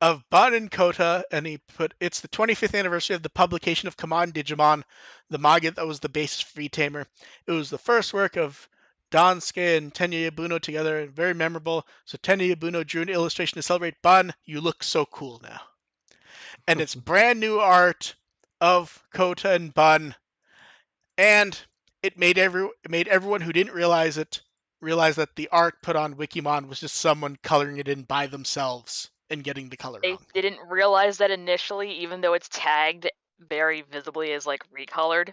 of Bun and Kota, and he put, it's the 25th anniversary of the publication of Come On Digimon, the manga that was the basis for V-Tamer. It was the first work of Donsuke and Tenya Yabuno together, and very memorable. So Tenya Yabuno drew an illustration to celebrate Bun. You look so cool now. And it's brand new art of Kota and Bun, and it made everyone who didn't realize that the art put on Wikimon was just someone coloring it in by themselves and getting the color They wrong. didn't realize that initially, even though it's tagged very visibly as like recolored.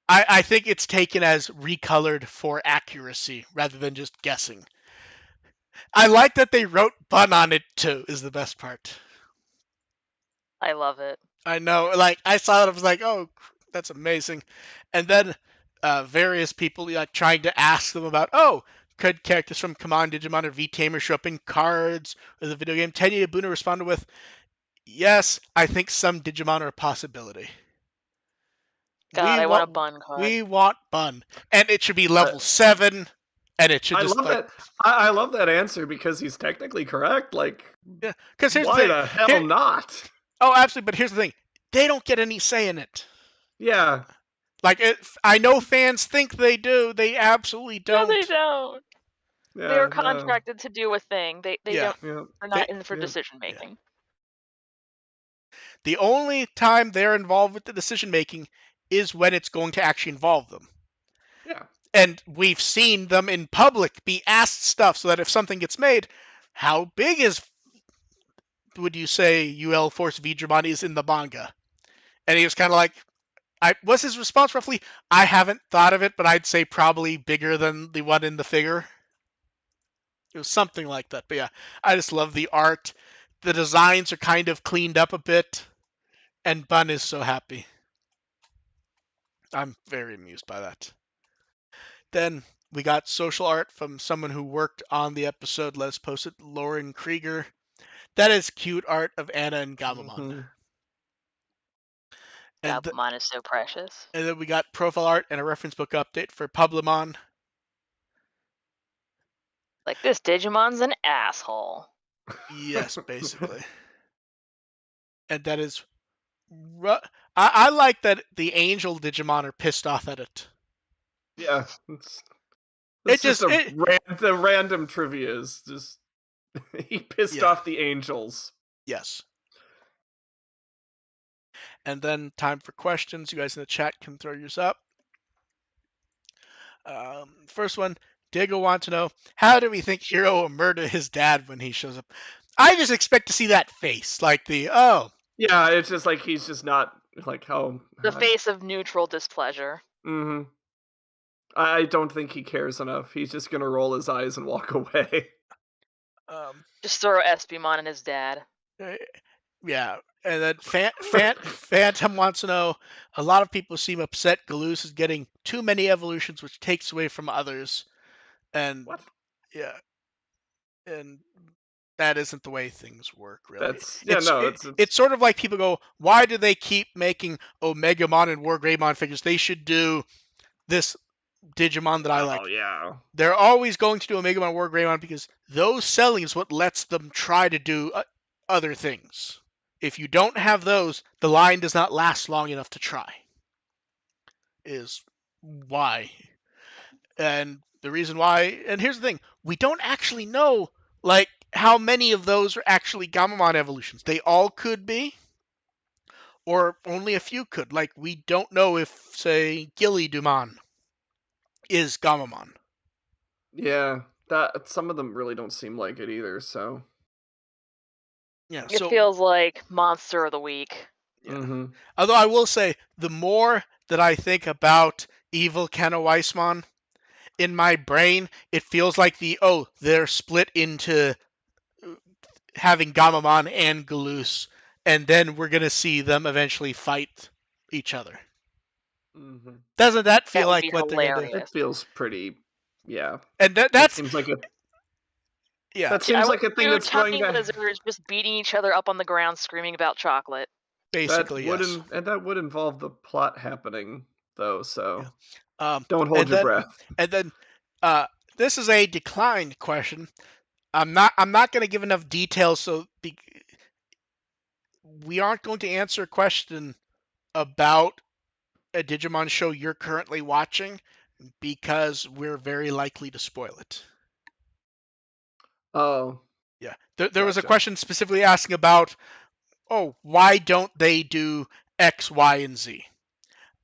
I think it's taken as recolored for accuracy rather than just guessing. I like that they wrote Bun on it too, is the best part. I love it. I know, like, I saw it, I was like, oh, that's amazing. And then various people like trying to ask them about, oh, could characters from Come On Digimon or V-Tamer show up in cards or the video game? Tenya Yabuno responded with, yes, I think some Digimon are a possibility. God, I want a Bun card. We want Bun. And it should be level 7, and it should I just love that. I love that answer because he's technically correct. Like, yeah, because here's why the thing. the hell not? Oh, absolutely. But here's the thing: they don't get any say in it. Yeah. Like, I know fans think they do. They absolutely don't. No, they don't. Yeah, they are contracted to do a thing. They Yeah. don't. They're not in for decision making. Yeah. The only time they're involved with the decision making is when it's going to actually involve them. Yeah. And we've seen them in public be asked stuff so that if something gets made, how big would you say UL Force V Dramon is in the manga? And he was kind of like, was his response roughly, I haven't thought of it, but I'd say probably bigger than the one in the figure. It was something like that. But yeah, I just love the art. The designs are kind of cleaned up a bit, and Bun is so happy. I'm very amused by that. Then we got social art from someone who worked on the episode. Let us post it. Lauren Krieger. That is cute art of Anna and Gamamon. Mm-hmm. And Gamamon is so precious. And then we got profile art and a reference book update for Pablamon. Like, this Digimon's an asshole. Yes, basically. And that is... I like that the angel Digimon are pissed off at it. Yeah. The random trivia is just... he pissed off the angels. Yes. And then time for questions. You guys in the chat can throw yours up. First one, Diego wants to know, how do we think Hiro will murder his dad when he shows up? I just expect to see that face, like the, oh. Yeah, it's just like he's just not, like, how... The face of neutral displeasure. Mm-hmm. I don't think he cares enough. He's just gonna roll his eyes and walk away. Just throw Espimon and his dad. Yeah, and then Phantom wants to know, a lot of people seem upset Galoose is getting too many evolutions, which takes away from others. And what? Yeah. And that isn't the way things work, really. It's sort of like people go, why do they keep making Omegamon and War Greymon figures? They should do this Digimon that I like. Oh, yeah. They're always going to do Omegamon War Greymon because those selling is what lets them try to do other things. If you don't have those, the line does not last long enough to try. Is why. And the reason why, and here's the thing, we don't actually know, like, how many of those are actually Gamamon evolutions. They all could be, or only a few could. Like, we don't know if, say, Gilly-Dumon is Gamamon. Yeah, some of them really don't seem like it either, so... Yeah, it feels like Monster of the Week. Yeah. Mm-hmm. Although I will say, the more that I think about Evil Kenna Weissmon, in my brain, it feels like they're split into having Gamamon and Galoose, and then we're going to see them eventually fight each other. Mm-hmm. Doesn't that feel would like be what they're gonna do? hilarious. It feels pretty, yeah. And That that's seems like a yeah, that seems I like want a thing two that's going tiny to lizards just beating each other up on the ground, screaming about chocolate. basically yes. that would involve the plot happening though. So Yeah. don't hold And your then breath. and then this is a declined question. I'm not going to give enough details, so we aren't going to answer a question about a Digimon show you're currently watching because we're very likely to spoil it. Oh, Yeah. There was a gotcha. question specifically asking about, why don't they do X, Y, and Z?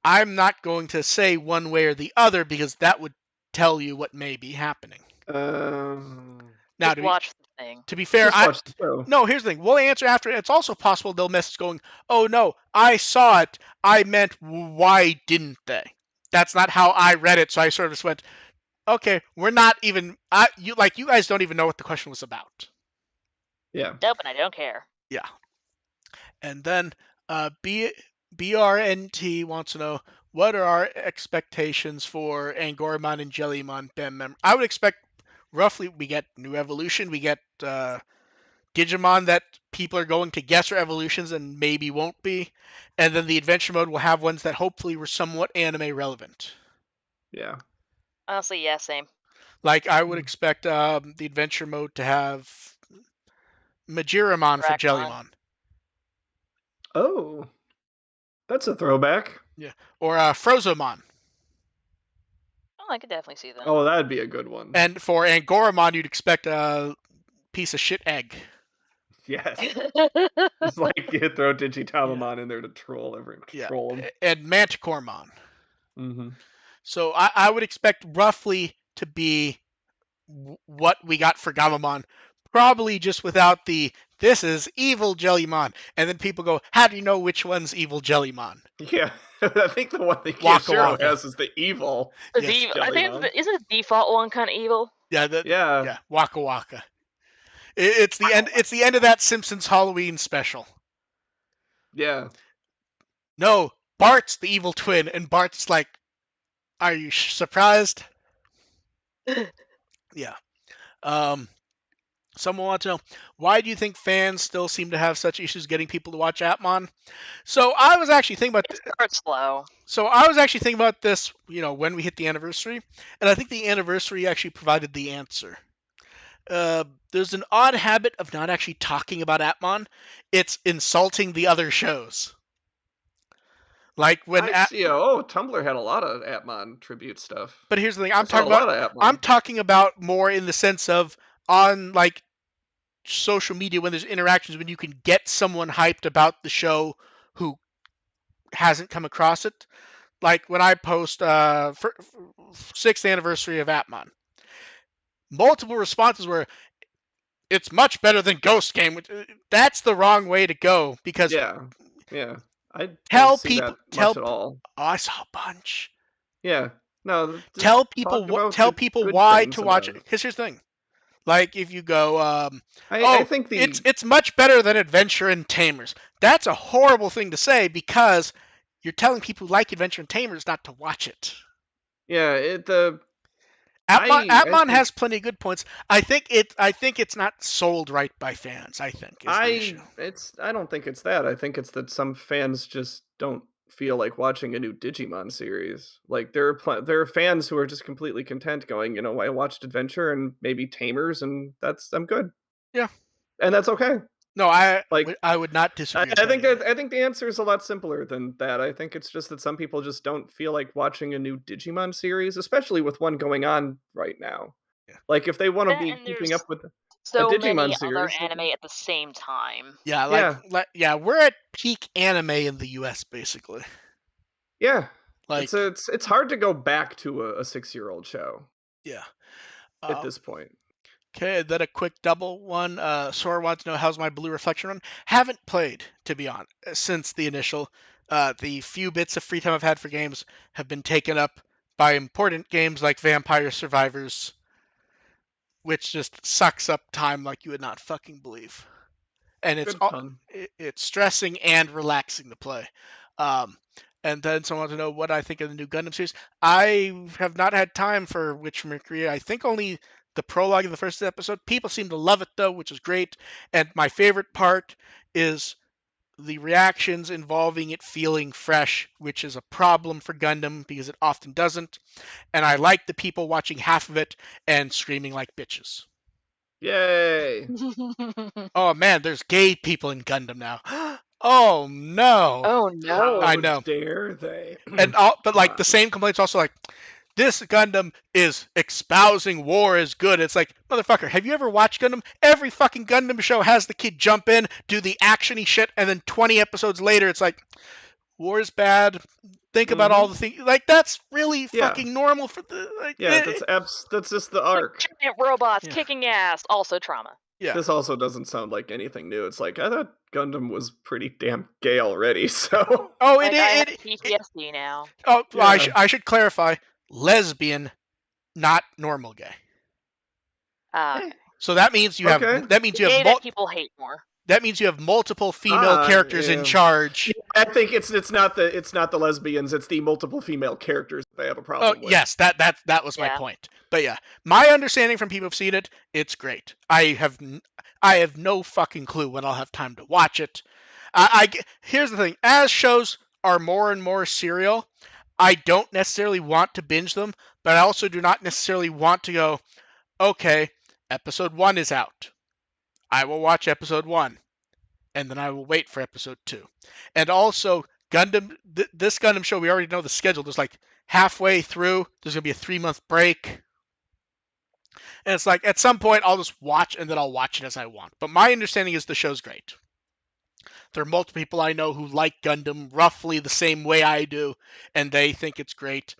I'm not going to say one way or the other because that would tell you what may be happening. Now, Just watch the thing. to be fair, just watch the show. no, here's the thing. We'll answer after. It's also possible they'll message going, "Oh no, I saw it. I meant why didn't they?" That's not how I read it, so I sort of just went, "Okay, we're not even. You guys don't even know what the question was about." Yeah. Nope, and I don't care. Yeah. And then BRNT wants to know, what are our expectations for Angoramon and Jellymon BEM? I would expect roughly we get new evolution, we get Digimon that people are going to guess are evolutions and maybe won't be, and then the adventure mode will have ones that hopefully were somewhat anime relevant. Yeah. Honestly, yeah, same. Like I would expect the adventure mode to have Majiramon for Dragmon. Jellymon. Oh, that's a throwback. Yeah. Or Frozomon. Oh, I could definitely see that. Oh, that'd be a good one. And for Angoramon, you'd expect a piece of shit egg. Yes. It's like you throw Digitamamon in there to troll him. And Manticoremon. Mm-hmm. So I would expect roughly to be what we got for Gamamon. Probably just without the, this is evil Jellymon. And then people go, how do you know which one's evil Jellymon? Yeah, I think the one that Waka Kyoshiro Waka. has is the evil. Yes. I think isn't the default one kind of evil? Yeah, Yeah. Waka Waka. It's the end. It's the end of that Simpsons Halloween special. Yeah. No, Bart's the evil twin, and Bart's like, "Are you surprised?" Yeah. Someone wants to know, why do you think fans still seem to have such issues getting people to watch Atmon? So I was actually thinking about it starts slow. So I was actually thinking about this, when we hit the anniversary, and I think the anniversary actually provided the answer. There's an odd habit of not actually talking about Atmon. It's insulting the other shows. Like when Tumblr had a lot of Atmon tribute stuff. But here's the thing, I'm talking about more in the sense of on like social media when there's interactions, when you can get someone hyped about the show who hasn't come across it. Like when I post for 6th anniversary of Atmon, multiple responses were, it's much better than Ghost Game. That's the wrong way to go, because yeah, I tell don't see people that much at all. Oh, I saw a bunch. Yeah, no. Tell people why to watch it. Because here's the thing, like if you go, I think it's much better than Adventure and Tamers. That's a horrible thing to say because you're telling people who like Adventure and Tamers not to watch it. Yeah, Atmon has plenty of good points. I think it's not sold right by fans. I think is the issue. I don't think it's that. I think it's that some fans just don't feel like watching a new Digimon series. Like there are fans who are just completely content going, I watched Adventure and maybe Tamers, and I'm good. Yeah, and that's okay. No, I would not disagree. I think the answer is a lot simpler than that. I think it's just that some people just don't feel like watching a new Digimon series, especially with one going on right now. Yeah. Like if they want to be keeping up with so a Digimon many series, other anime at the same time. Yeah, we're at peak anime in the US basically. Yeah, like it's hard to go back to a 6-year-old show. Yeah, at this point. Okay, then a quick double one. Sora wants to know, how's my Blue Reflection run? Haven't played, to be honest, since the initial. The few bits of free time I've had for games have been taken up by important games like Vampire Survivors, which just sucks up time like you would not fucking believe. And it's stressing and relaxing to play. And then someone wants to know what I think of the new Gundam series. I have not had time for Witch from Mercury. I think only the prologue of the first episode. People seem to love it though, which is great. And my favorite part is the reactions involving it feeling fresh, which is a problem for Gundam because it often doesn't. And I like the people watching half of it and screaming like bitches. Yay! Oh man, there's gay people in Gundam now. Oh no. Oh How no. I know. dare they? But like the same complaints also like this Gundam is espousing war is good. It's like, motherfucker, have you ever watched Gundam? Every fucking Gundam show has the kid jump in, do the actiony shit, and then 20 episodes later, it's like, war is bad. Think about all the things. Like, that's really fucking normal for the. Like, that's just the arc. Giant robots kicking ass, also trauma. Yeah. This also doesn't sound like anything new. It's like, I thought Gundam was pretty damn gay already, so. Oh, like, I have PTSD now. Oh, well, I should clarify. Lesbian, not normal gay. Okay. So that means you have gay that people hate more. That means you have multiple female characters in charge. Yeah, I think it's not the lesbians, it's the multiple female characters that they have a problem with. Yes, that was my point. But yeah, my understanding from people who've seen it, it's great. I have no fucking clue when I'll have time to watch it. Here's the thing: as shows are more and more serial, I don't necessarily want to binge them, but I also do not necessarily want to go, okay, episode 1 is out. I will watch episode 1, and then I will wait for episode 2. And also, Gundam, this Gundam show, we already know the schedule. There's like halfway through, there's going to be a 3-month break. And it's like, at some point, I'll just watch, and then I'll watch it as I want. But my understanding is the show's great. There are multiple people I know who like Gundam roughly the same way I do, and they think it's great.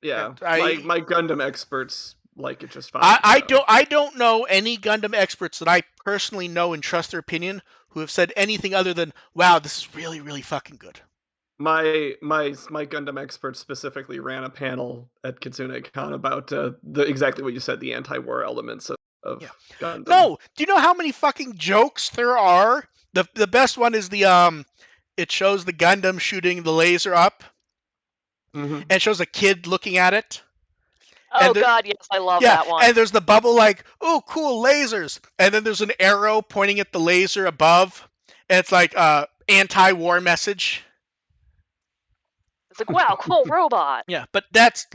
Yeah, my Gundam experts like it just fine. I don't know any Gundam experts that I personally know and trust their opinion who have said anything other than, wow, this is really, really fucking good. My Gundam experts specifically ran a panel at KitsuneCon about exactly what you said, the anti-war elements of Gundam. No, do you know how many fucking jokes there are? The best one is it shows the Gundam shooting the laser up, and it shows a kid looking at it. Oh god, yes, I love that one. And there's the bubble like, oh, cool, lasers. And then there's an arrow pointing at the laser above, and it's like anti-war message. It's like, wow, cool robot. Yeah, but that's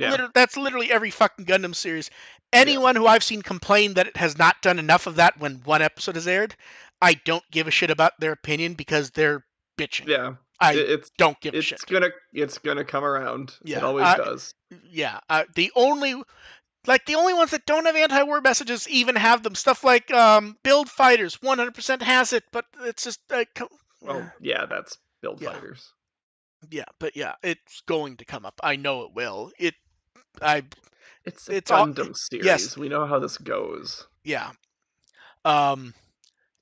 literally every fucking Gundam series. Anyone who I've seen complain that it has not done enough of that when one episode is aired, I don't give a shit about their opinion because they're bitching. Yeah. I don't give a shit. It's gonna come around. Yeah, it always does. Yeah. The only ones that don't have anti-war messages even have them. Stuff like Build Fighters 100% has it, but it's just well, yeah, that's Build Fighters. Yeah, but yeah, it's going to come up. I know it will. It's a Gundam series. Yes. We know how this goes. Yeah.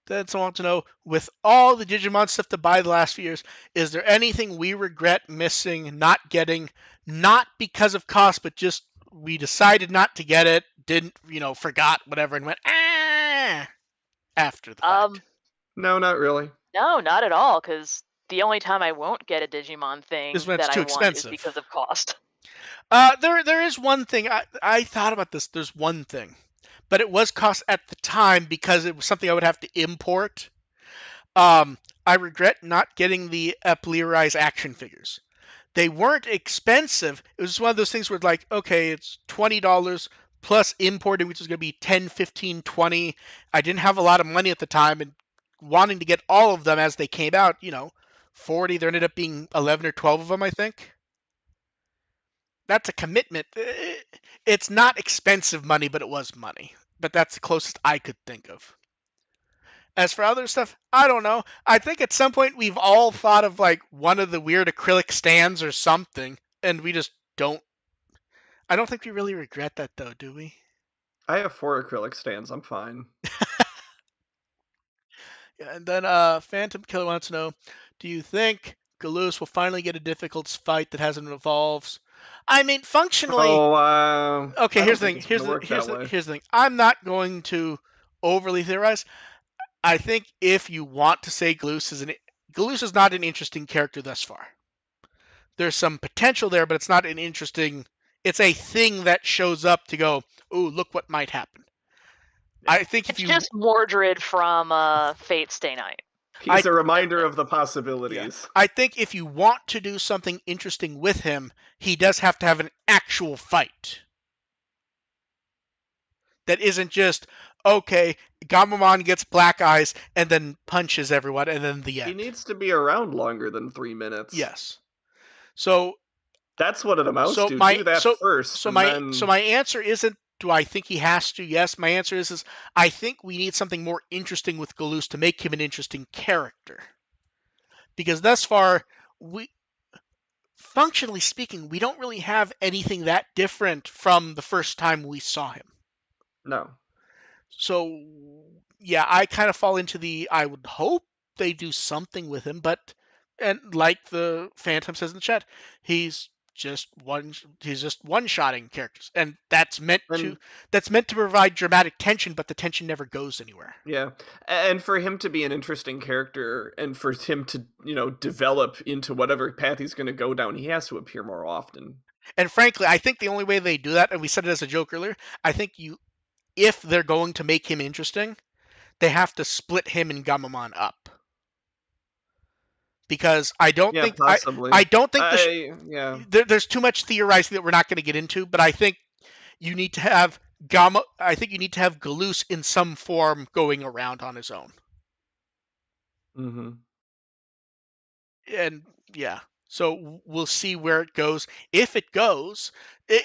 Then someone wants to know, with all the Digimon stuff to buy the last few years, is there anything we regret missing, not getting, not because of cost, but just we decided not to get it, didn't, forgot, whatever, and went, after the fact? No, not really. No, not at all, because the only time I won't get a Digimon thing is when that it's too I want expensive. is because of cost. There is one thing. I thought about this. There's one thing. But it was cost at the time because it was something I would have to import. I regret not getting the Epleerize action figures. They weren't expensive. It was just one of those things where like, okay, it's $20 plus importing, which is going to be $10, $15, $20. I didn't have a lot of money at the time, and wanting to get all of them as they came out, 40. There ended up being 11 or 12 of them, I think. That's a commitment. It's not expensive money, but it was money. But that's the closest I could think of. As for other stuff, I don't know. I think at some point we've all thought of like one of the weird acrylic stands or something, and we just don't. I don't think we really regret that though, do we? I have 4 acrylic stands. I'm fine. And then Phantom Killer wants to know, do you think Galus will finally get a difficult fight that hasn't evolved? I mean, functionally. Okay, here's the thing. Here's the thing. I'm not going to overly theorize. I think if you want to say Galus is not an interesting character thus far. there's some potential there, but it's not an interesting. It's a thing that shows up to go, ooh, look what might happen. Yeah. I think if It's you just Mordred from Fate Stay Night. He's a reminder of the possibilities. Yeah. I think if you want to do something interesting with him, he does have to have an actual fight. That isn't just, okay, Gamamon gets black eyes and then punches everyone and then the end. He needs to be around longer than 3 minutes. Yes. So that's what it amounts to. Do that first. So my answer isn't, do I think he has to? Yes. My answer is I think we need something more interesting with Galoose to make him an interesting character. Because thus far, functionally speaking, we don't really have anything that different from the first time we saw him. No. So, yeah, I kind of fall into I would hope they do something with him, and like the Phantom says in the chat, he's just one-shotting characters, and that's meant to provide dramatic tension, but the tension never goes anywhere. Yeah, and for him to be an interesting character, and for him to develop into whatever path he's going to go down, he has to appear more often. And frankly, I think the only way they do that, and we said it as a joke earlier, I think if they're going to make him interesting, they have to split him and Gamamon up. Because I don't think possibly. I don't think there's too much theorizing that we're not going to get into, but I think you need to have Galoose in some form going around on his own. Mm-hmm. And yeah. So we'll see where it goes. If it goes, he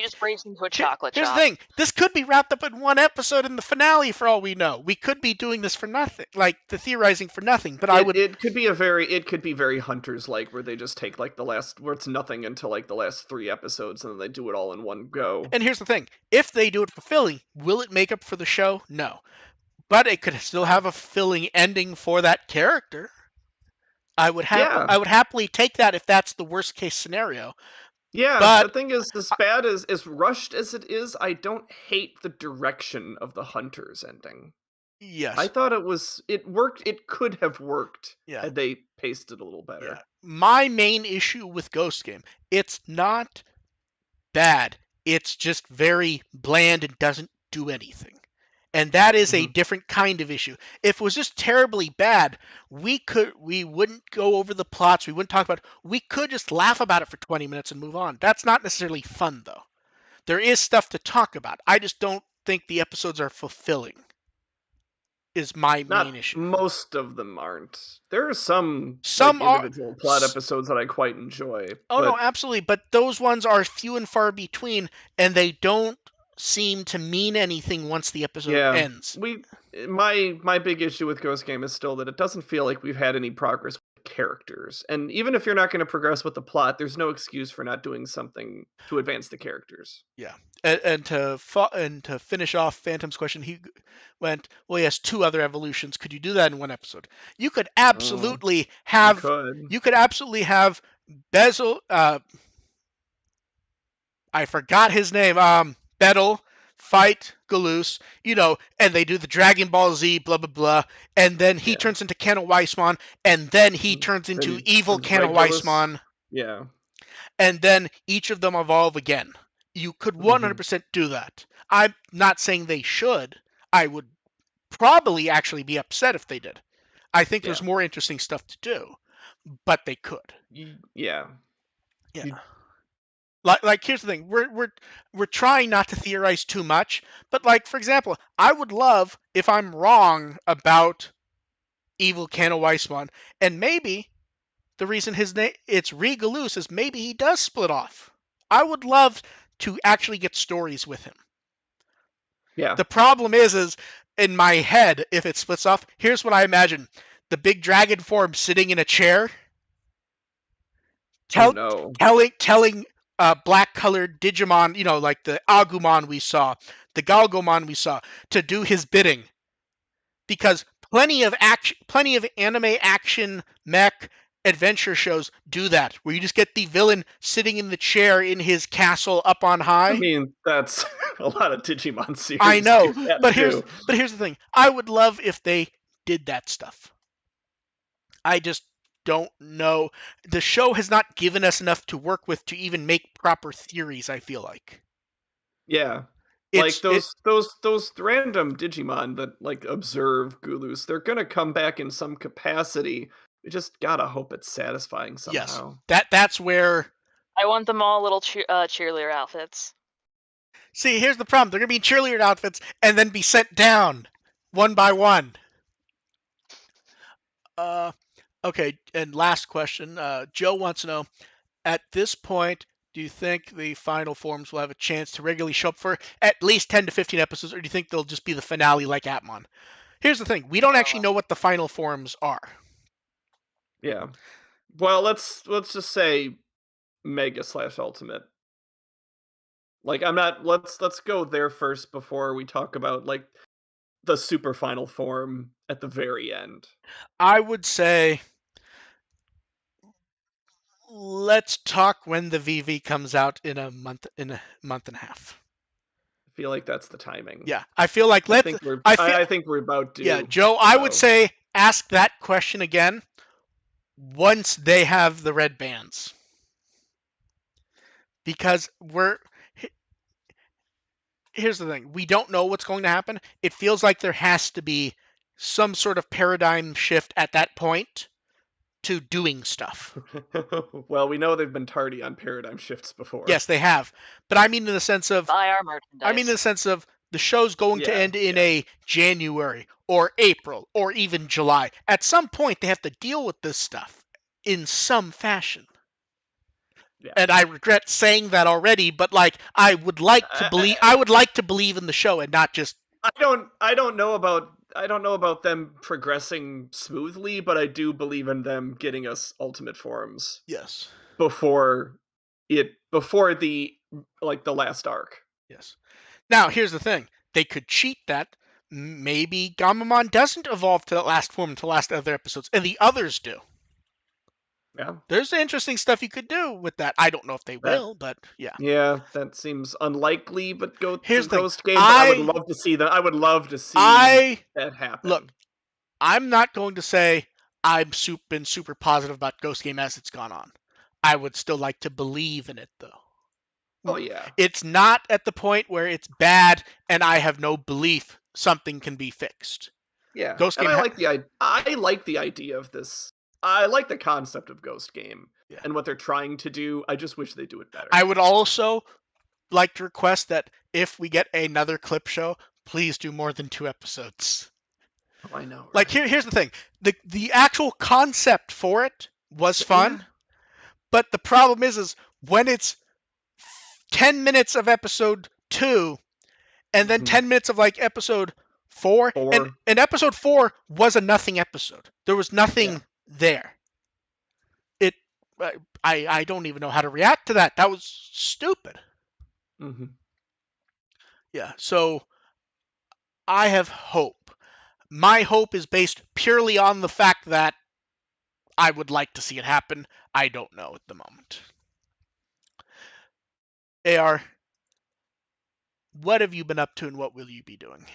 just brings him to a chocolate shop. Here's the thing: this could be wrapped up in one episode in the finale, for all we know. We could be doing this for nothing, like the theorizing for nothing. But it could be very Hunters-like, where they just take like where it's nothing until like the last 3 episodes, and then they do it all in one go. And here's the thing: if they do it fulfilling, will it make up for the show? No, but it could still have a fulfilling ending for that character. I would happily take that if that's the worst case scenario. Yeah, but the thing is, as bad as rushed as it is, I don't hate the direction of the Hunters ending. Yes. I thought it worked. It could have worked had they paced it a little better. Yeah. My main issue with Ghost Game, it's not bad. It's just very bland and doesn't do anything. And that is a different kind of issue. If it was just terribly bad, we wouldn't go over the plots. We wouldn't talk about it. We could just laugh about it for 20 minutes and move on. That's not necessarily fun, though. There is stuff to talk about. I just don't think the episodes are fulfilling. Is my main issue. Most of them aren't. There are some individual plot episodes that I quite enjoy. Oh, no, absolutely. But those ones are few and far between, and they don't seem to mean anything once the episode ends. My big issue with Ghost Game is still that it doesn't feel like we've had any progress with characters. And even if you're not going to progress with the plot, there's no excuse for not doing something to advance the characters. Yeah. And to finish off Phantom's question, he went, well, he has 2 other evolutions. Could you do that in one episode? You could absolutely have Bezel, I forgot his name, Betel fight Galoose, and they do the Dragon Ball Z, blah, blah, blah, and then he turns into Kano Weissmon, and then he turns into evil Kano Weissmon. Yeah. And then each of them evolve again. You could 100% do that. I'm not saying they should. I would probably actually be upset if they did. I think there's more interesting stuff to do, but they could. Yeah. Like here's the thing, we're trying not to theorize too much, but like, for example, I would love if I'm wrong about evil Kano Weissmon, and maybe the reason his name it's Galoose is maybe he does split off. I would love to actually get stories with him. Yeah. The problem is in my head, if it splits off, here's what I imagine: the big dragon form sitting in a chair, telling black-colored Digimon, like the Agumon we saw, the Galgomon we saw, to do his bidding. Because plenty of anime action mech adventure shows do that, where you just get the villain sitting in the chair in his castle up on high. I mean, that's a lot of Digimon series. I know, but here's the thing. I would love if they did that stuff. I just don't know. The show has not given us enough to work with to even make proper theories, I feel like. Yeah. It's Like those random Digimon that like observe Gulus, they're gonna come back in some capacity. We just gotta hope it's satisfying yes. somehow. That's where I want them all little cheerleader outfits. See, here's the problem. They're gonna be in cheerleader outfits and then be sent down one by one. Okay, and last question. Joe wants to know, at this point, do you think the final forms will have a chance to regularly show up for at least 10 to 15 episodes, or do you think they'll just be the finale like Atmon? Here's the thing. We don't actually know what the final forms are. Yeah. Well, let's just say Mega / Ultimate. Like I'm not let's go there first before we talk about like the super final form at the very end. I would say let's talk when the VV comes out in a month and a half. I feel like that's the timing. Yeah, I feel like I think we're about due. Yeah, Joe, I would say ask that question again once they have the red bands. Because here's the thing. We don't know what's going to happen. It feels like there has to be some sort of paradigm shift at that point to doing stuff. Well, we know they've been tardy on paradigm shifts before. Yes, they have. But I mean in the sense of buy our merchandise. I mean in the sense of the show's going to end in a January or April or even July. At some point they have to deal with this stuff in some fashion. Yeah. And I regret saying that already, but like I would like to believe in the show and not just I don't know about them progressing smoothly, but I do believe in them getting us ultimate forms. Yes. Before the last arc. Yes. Now, here's the thing. They could cheat that. Maybe Gamamon doesn't evolve to that last form until last other episodes, and the others do. Yeah. There's interesting stuff you could do with that. I don't know if they will, but yeah. Yeah, that seems unlikely, but here's the Ghost Game, I would love to see that. I would love to see that happen. Look, I'm not going to say I've been super positive about Ghost Game as it's gone on. I would still like to believe in it, though. Oh, yeah. It's not at the point where it's bad and I have no belief something can be fixed. Yeah, Ghost Game. I like the idea of this. I like the concept of Ghost Game and what they're trying to do. I just wish they do it better. I would also like to request that if we get another clip show, please do more than 2 episodes. Oh, I know. Right? Like here's the thing. The actual concept for it was fun, but the problem is when it's 10 minutes of episode 2 and then 10 minutes of like episode 4. And episode 4 was a nothing episode. There was nothing there. I don't even know how to react to that. That was stupid. Mm-hmm. Yeah, so I have hope. My hope is based purely on the fact that I would like to see it happen. I don't know at the moment. AR, what have you been up to and what will you be doing?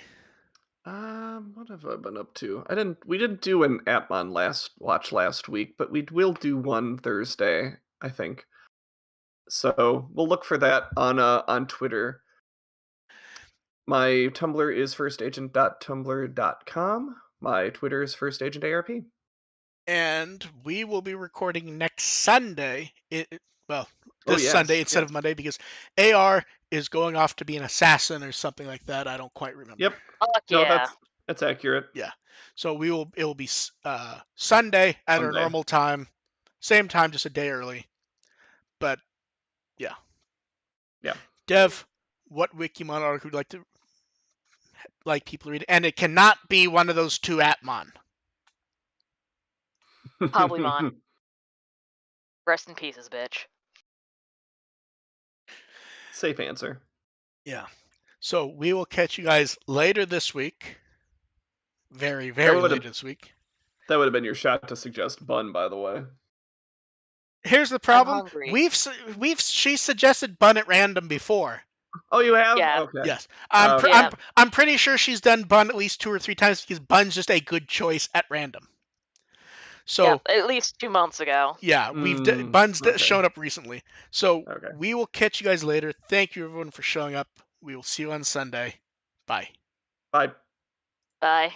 What have I been up to? We didn't do an Atmon last week, but we will do one Thursday, I think. So we'll look for that on Twitter. My Tumblr is firstagent.tumblr.com. My Twitter is firstagentarp. And we will be recording next Sunday. Sunday instead of Monday because AR is going off to be an assassin or something like that. I don't quite remember. Yep. No, that's accurate. Yeah. So it will be Sunday at our normal time, same time, just a day early. But yeah. Yeah. Dev, what Wikimon article would you like people to read? And it cannot be one of those 2 Atmon. Probably Rest in pieces, bitch. Safe answer. Yeah. So we will catch you guys later this week. Very, very late this week. That would have been your shot to suggest Bun, by the way. Here's the problem. She suggested Bun at random before. Oh, you have? Yeah. Okay. Yes. I'm pretty sure she's done Bun at least 2 or 3 times because Bun's just a good choice at random. So at least 2 months ago. yeah, Bun's okay. shown up recently. So Okay. we will catch you guys later. Thank you everyone for showing up. We will see you on Sunday. Bye. Bye. Bye.